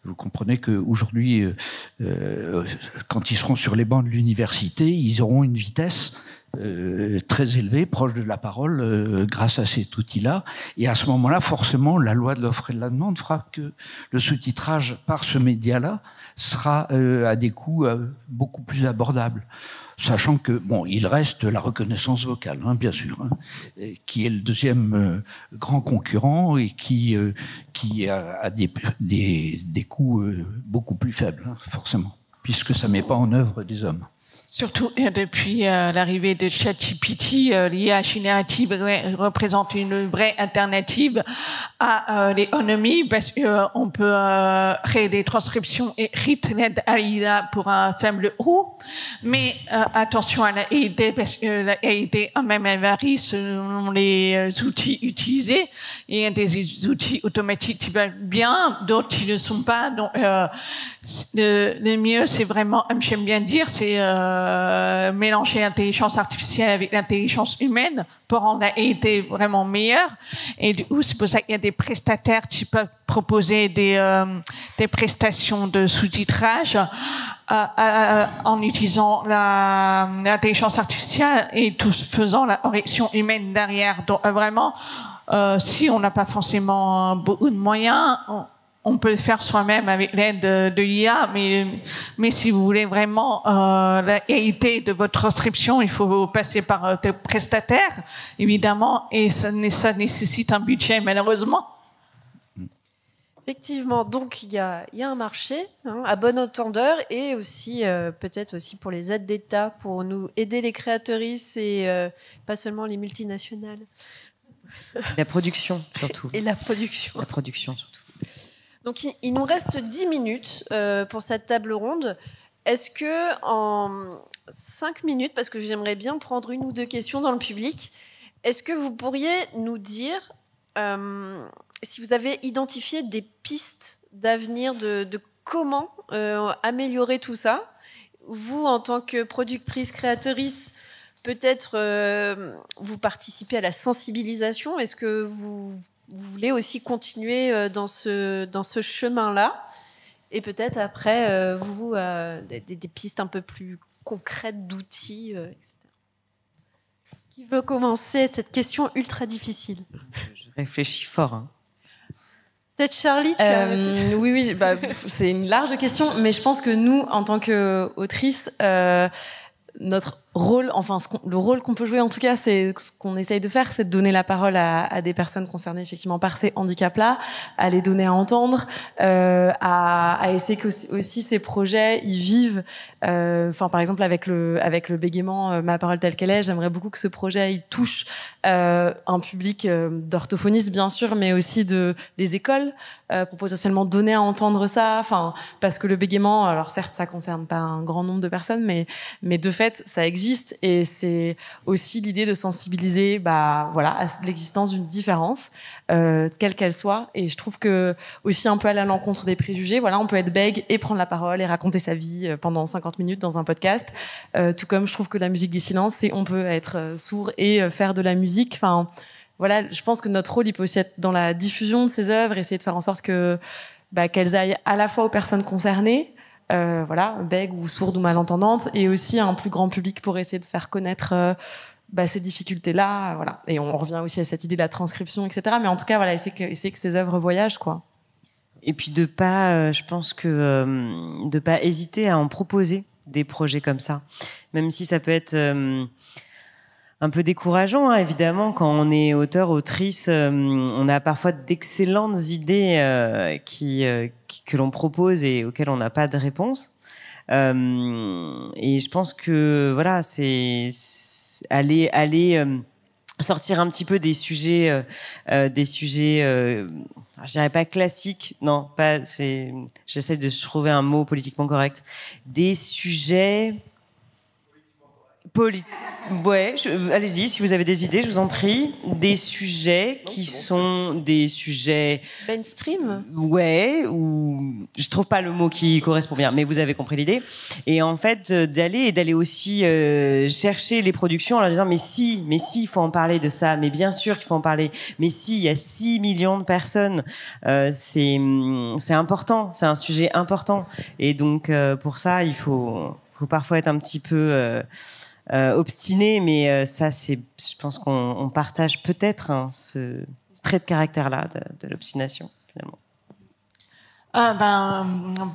Vous comprenez qu'aujourd'hui, quand ils seront sur les bancs de l'université, ils auront une vitesse très élevée, proche de la parole, grâce à cet outil-là. Et à ce moment-là, forcément, la loi de l'offre et de la demande fera que le sous-titrage par ce média-là sera à des coûts beaucoup plus abordables. Sachant que, il reste la reconnaissance vocale, bien sûr, qui est le deuxième grand concurrent et qui a des coûts beaucoup plus faibles, forcément, puisque ça ne met pas en œuvre des hommes. Surtout depuis l'arrivée de ChatGPT, l'IA générative représente une vraie alternative à l'économie, parce qu'on peut créer des transcriptions écrites l'aide à l'IA pour un faible coût. Mais attention à la qualité, parce que la qualité quand même elle varie selon les outils utilisés. Il y a des outils automatiques qui vont bien, d'autres qui ne sont pas. Donc le mieux, c'est vraiment, comme j'aime bien dire, c'est mélanger l'intelligence artificielle avec l'intelligence humaine pour rendre la qualité vraiment meilleure. Et du coup, c'est pour ça qu'il y a des prestataires qui peuvent proposer des prestations de sous-titrage en utilisant l'intelligence artificielle et tout faisant la correction humaine derrière. Donc vraiment, si on n'a pas forcément beaucoup de moyens, on peut le faire soi-même avec l'aide de l'IA, mais si vous voulez vraiment la qualité de votre transcription, il faut passer par des prestataires, évidemment, et ça nécessite un budget, malheureusement. Effectivement, donc il y a un marché à bon entendeur et aussi peut-être aussi pour les aides d'État pour nous aider les créatrices et pas seulement les multinationales. La production surtout. Et la production. La production surtout. Donc il nous reste 10 minutes pour cette table ronde. Est-ce que en 5 minutes, parce que j'aimerais bien prendre une ou deux questions dans le public, est-ce que vous pourriez nous dire si vous avez identifié des pistes d'avenir de comment améliorer tout ça? Vous, en tant que productrice, créatrice, peut-être vous participez à la sensibilisation. Est-ce que vous voulez aussi continuer dans ce chemin-là? Et peut-être après, des pistes un peu plus concrètes d'outils, etc. Qui veut commencer cette question ultra difficile? Je réfléchis fort. Hein. Peut-être Charlie, tu as réfléchi. Oui, c'est une large question, mais je pense que nous, en tant qu'autrices, notre rôle, le rôle qu'on peut jouer en tout cas, c'est ce qu'on essaye de faire, c'est de donner la parole à des personnes concernées effectivement par ces handicaps-là, à les donner à entendre, à essayer que aussi ces projets ils vivent. Par exemple avec le bégaiement, ma parole telle qu'elle est, j'aimerais beaucoup que ce projet il touche un public d'orthophonistes bien sûr, mais aussi des écoles pour potentiellement donner à entendre ça. Parce que le bégaiement, alors certes ça concerne pas un grand nombre de personnes, mais de fait ça existe. Et c'est aussi l'idée de sensibiliser à l'existence d'une différence, quelle qu'elle soit. Et je trouve que aussi un peu aller à l'encontre des préjugés. Voilà, on peut être bègue et prendre la parole et raconter sa vie pendant 50 minutes dans un podcast. Tout comme je trouve que la musique des silences, c'est on peut être sourd et faire de la musique. Voilà, je pense que notre rôle, il peut aussi être dans la diffusion de ces œuvres, essayer de faire en sorte que qu'elles aillent à la fois aux personnes concernées, bègues ou sourdes ou malentendantes, et aussi à un plus grand public pour essayer de faire connaître ces difficultés-là, voilà. Et on revient aussi à cette idée de la transcription, etc. Mais en tout cas, voilà, essayer que ces œuvres voyagent, quoi. Et puis de pas hésiter à en proposer des projets comme ça, même si ça peut être un peu décourageant, hein, évidemment, quand on est auteur, autrice, on a parfois d'excellentes idées que l'on propose et auxquelles on n'a pas de réponse. Et je pense que voilà, c'est aller sortir un petit peu des sujets, je dirais pas classiques, non, pas. J'essaie de trouver un mot politiquement correct. Des sujets. Allez-y, si vous avez des idées, je vous en prie. Des sujets qui sont des sujets... mainstream ? Ouais, ou... Je trouve pas le mot qui correspond bien, mais vous avez compris l'idée. Et en fait, d'aller aussi chercher les productions en leur disant mais si, il faut en parler de ça, mais bien sûr qu'il faut en parler. Mais si, il y a 6 millions de personnes, c'est important, c'est un sujet important. Et donc, pour ça, il faut parfois être un petit peu... obstiné, mais ça, je pense qu'on partage peut-être ce trait de caractère-là de l'obstination, finalement.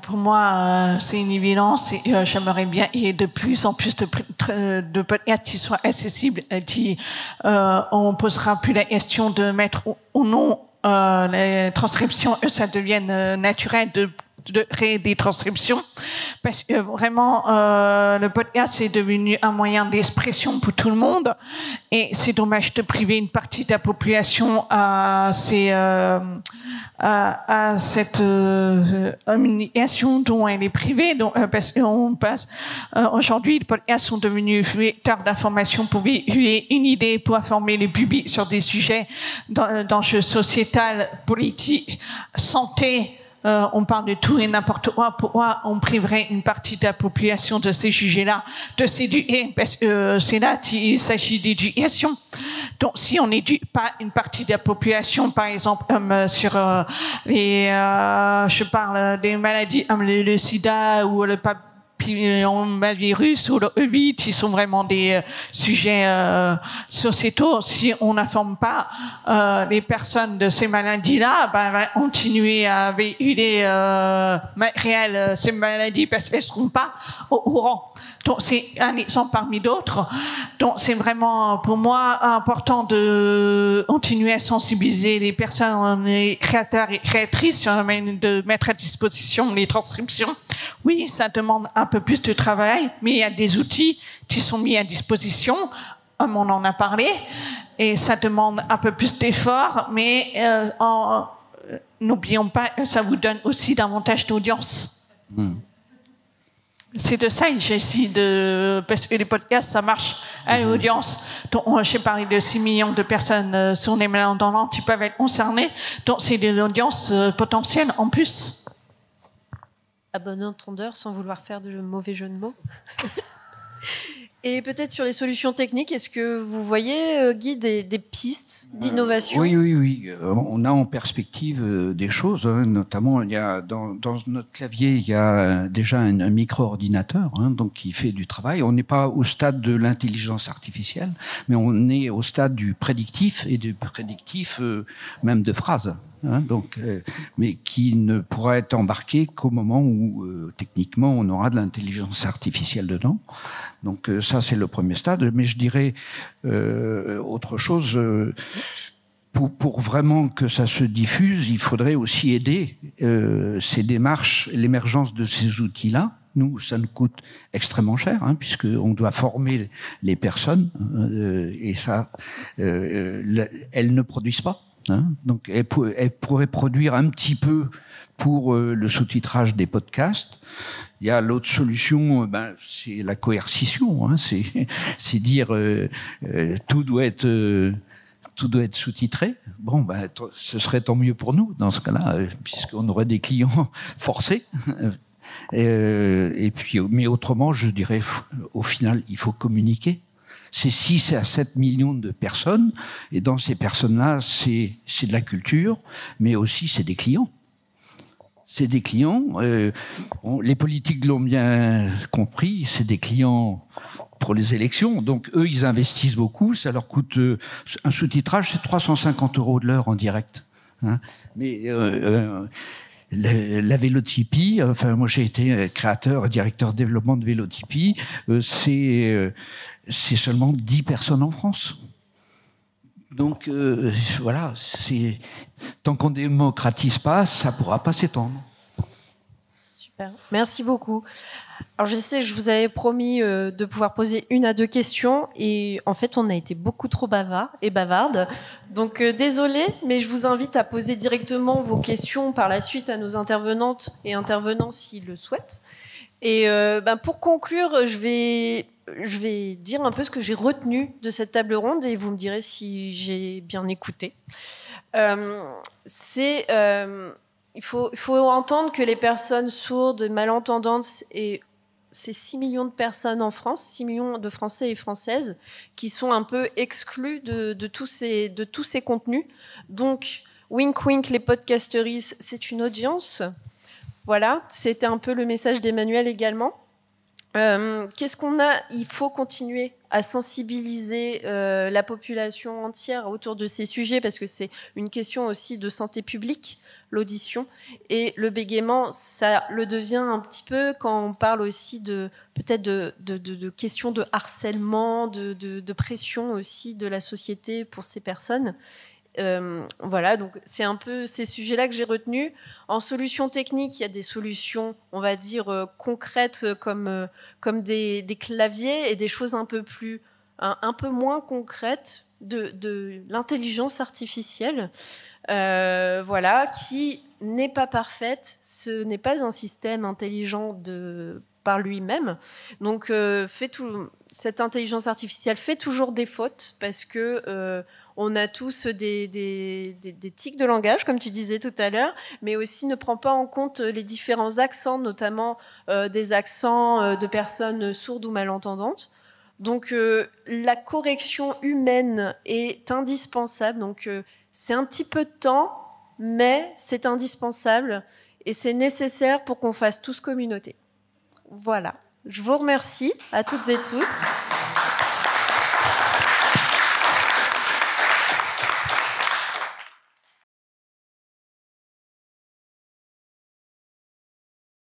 Pour moi, c'est une évidence. J'aimerais bien qu'il y ait de plus en plus de podcasts qui soient accessibles, on posera plus la question de mettre ou non les transcriptions, ça devienne naturel de créer des transcriptions, parce que vraiment le podcast est devenu un moyen d'expression pour tout le monde, et c'est dommage de priver une partie de la population à cette communication dont elle est privée. Donc, parce qu'on passe aujourd'hui, les podcasts sont devenus vecteurs d'information pour véhiculer une idée, pour informer les publics sur des sujets d'enjeux sociétal, politique, santé. On parle de tout et n'importe quoi. Pourquoi on priverait une partie de la population de ces sujets-là, de s'éduquer? Parce que c'est là qu'il s'agit d'éducation. Donc, si on n'éduque pas une partie de la population, par exemple, sur je parle des maladies comme le sida ou le papillomavirus ou le E8, qui sont vraiment des sujets sociétaux. Si on n'informe pas les personnes de ces maladies-là, on va continuer à véhiculer ces maladies parce qu'elles ne seront pas au courant. Donc c'est un exemple parmi d'autres. Donc c'est vraiment pour moi important de continuer à sensibiliser les personnes, les créateurs et créatrices sur le domaine de mettre à disposition les transcriptions. Oui, ça demande un peu plus de travail, mais il y a des outils qui sont mis à disposition. On en a parlé, et ça demande un peu plus d'efforts, mais n'oublions pas que ça vous donne aussi davantage d'audience. C'est de ça que j'essaie parce que les podcasts, ça marche à l'audience. Donc, j'ai parlé de 6 millions de personnes sur les malentendantes qui peuvent être concernées. Donc, c'est de l'audience potentielle en plus. À bon entendeur, sans vouloir faire de mauvais jeu de mots. Et peut-être sur les solutions techniques, est-ce que vous voyez, Guy, des pistes d'innovation? Oui. On a en perspective des choses, hein. Notamment, il y a dans notre clavier, il y a déjà un micro-ordinateur, hein, donc qui fait du travail. On n'est pas au stade de l'intelligence artificielle, mais on est au stade du prédictif et du prédictif même de phrases. Hein, donc, mais qui ne pourra être embarqué qu'au moment où techniquement on aura de l'intelligence artificielle dedans. Donc ça c'est le premier stade. Mais je dirais autre chose. Pour vraiment que ça se diffuse, il faudrait aussi aider ces démarches, l'émergence de ces outils-là. Nous, ça nous coûte extrêmement cher, hein, puisqu'on doit former les personnes, et ça, elles ne produisent pas. Hein, donc, elle pourrait produire un petit peu pour le sous-titrage des podcasts. Il y a l'autre solution, c'est la coercition. Hein, c'est dire tout doit être sous-titré. Bon, ce serait tant mieux pour nous dans ce cas-là, puisqu'on aurait des clients forcés. Et puis, mais autrement, je dirais, au final, il faut communiquer. C'est 6 à 7 millions de personnes, et dans ces personnes-là, c'est de la culture, mais aussi c'est des clients. C'est des clients, les politiques l'ont bien compris, c'est des clients pour les élections, donc eux, ils investissent beaucoup, ça leur coûte, un sous-titrage, c'est 350 € de l'heure en direct. Hein. Mais la Vélotipie, enfin moi j'ai été créateur et directeur de développement de Vélotipie, c'est seulement 10 personnes en France. Donc voilà, tant qu'on démocratise pas, ça pourra pas s'étendre. Super, merci beaucoup. Alors je sais, je vous avais promis de pouvoir poser 1 à 2 questions, et en fait on a été beaucoup trop bavard et bavarde. Donc désolée, mais je vous invite à poser directement vos questions par la suite à nos intervenantes et intervenants s'ils le souhaitent. Et pour conclure, je vais dire un peu ce que j'ai retenu de cette table ronde, et vous me direz si j'ai bien écouté. Il faut entendre que les personnes sourdes, malentendantes, et c'est 6 millions de personnes en France, 6 millions de Français et Françaises qui sont un peu exclus de tous ces contenus. Donc, wink wink, les podcasteries, c'est une audience. Voilà, c'était un peu le message d'Emmanuel également. Qu'est-ce qu'on a? Il faut continuer à sensibiliser la population entière autour de ces sujets, parce que c'est une question aussi de santé publique, l'audition. Et le bégaiement, ça le devient un petit peu quand on parle aussi peut-être de questions de harcèlement, de pression aussi de la société pour ces personnes. Voilà, donc c'est un peu ces sujets-là que j'ai retenus. En solutions techniques, il y a des solutions, on va dire, concrètes comme des claviers, et des choses un peu moins concrètes de l'intelligence artificielle, voilà, qui n'est pas parfaite. Ce n'est pas un système intelligent par lui-même. Donc, cette intelligence artificielle fait toujours des fautes, parce que on a tous des tics de langage, comme tu disais tout à l'heure, mais aussi ne prend pas en compte les différents accents, notamment des accents de personnes sourdes ou malentendantes. Donc, la correction humaine est indispensable. Donc, c'est un petit peu de temps, mais c'est indispensable, et c'est nécessaire pour qu'on fasse tous communauté. Voilà, Je vous remercie à toutes et tous.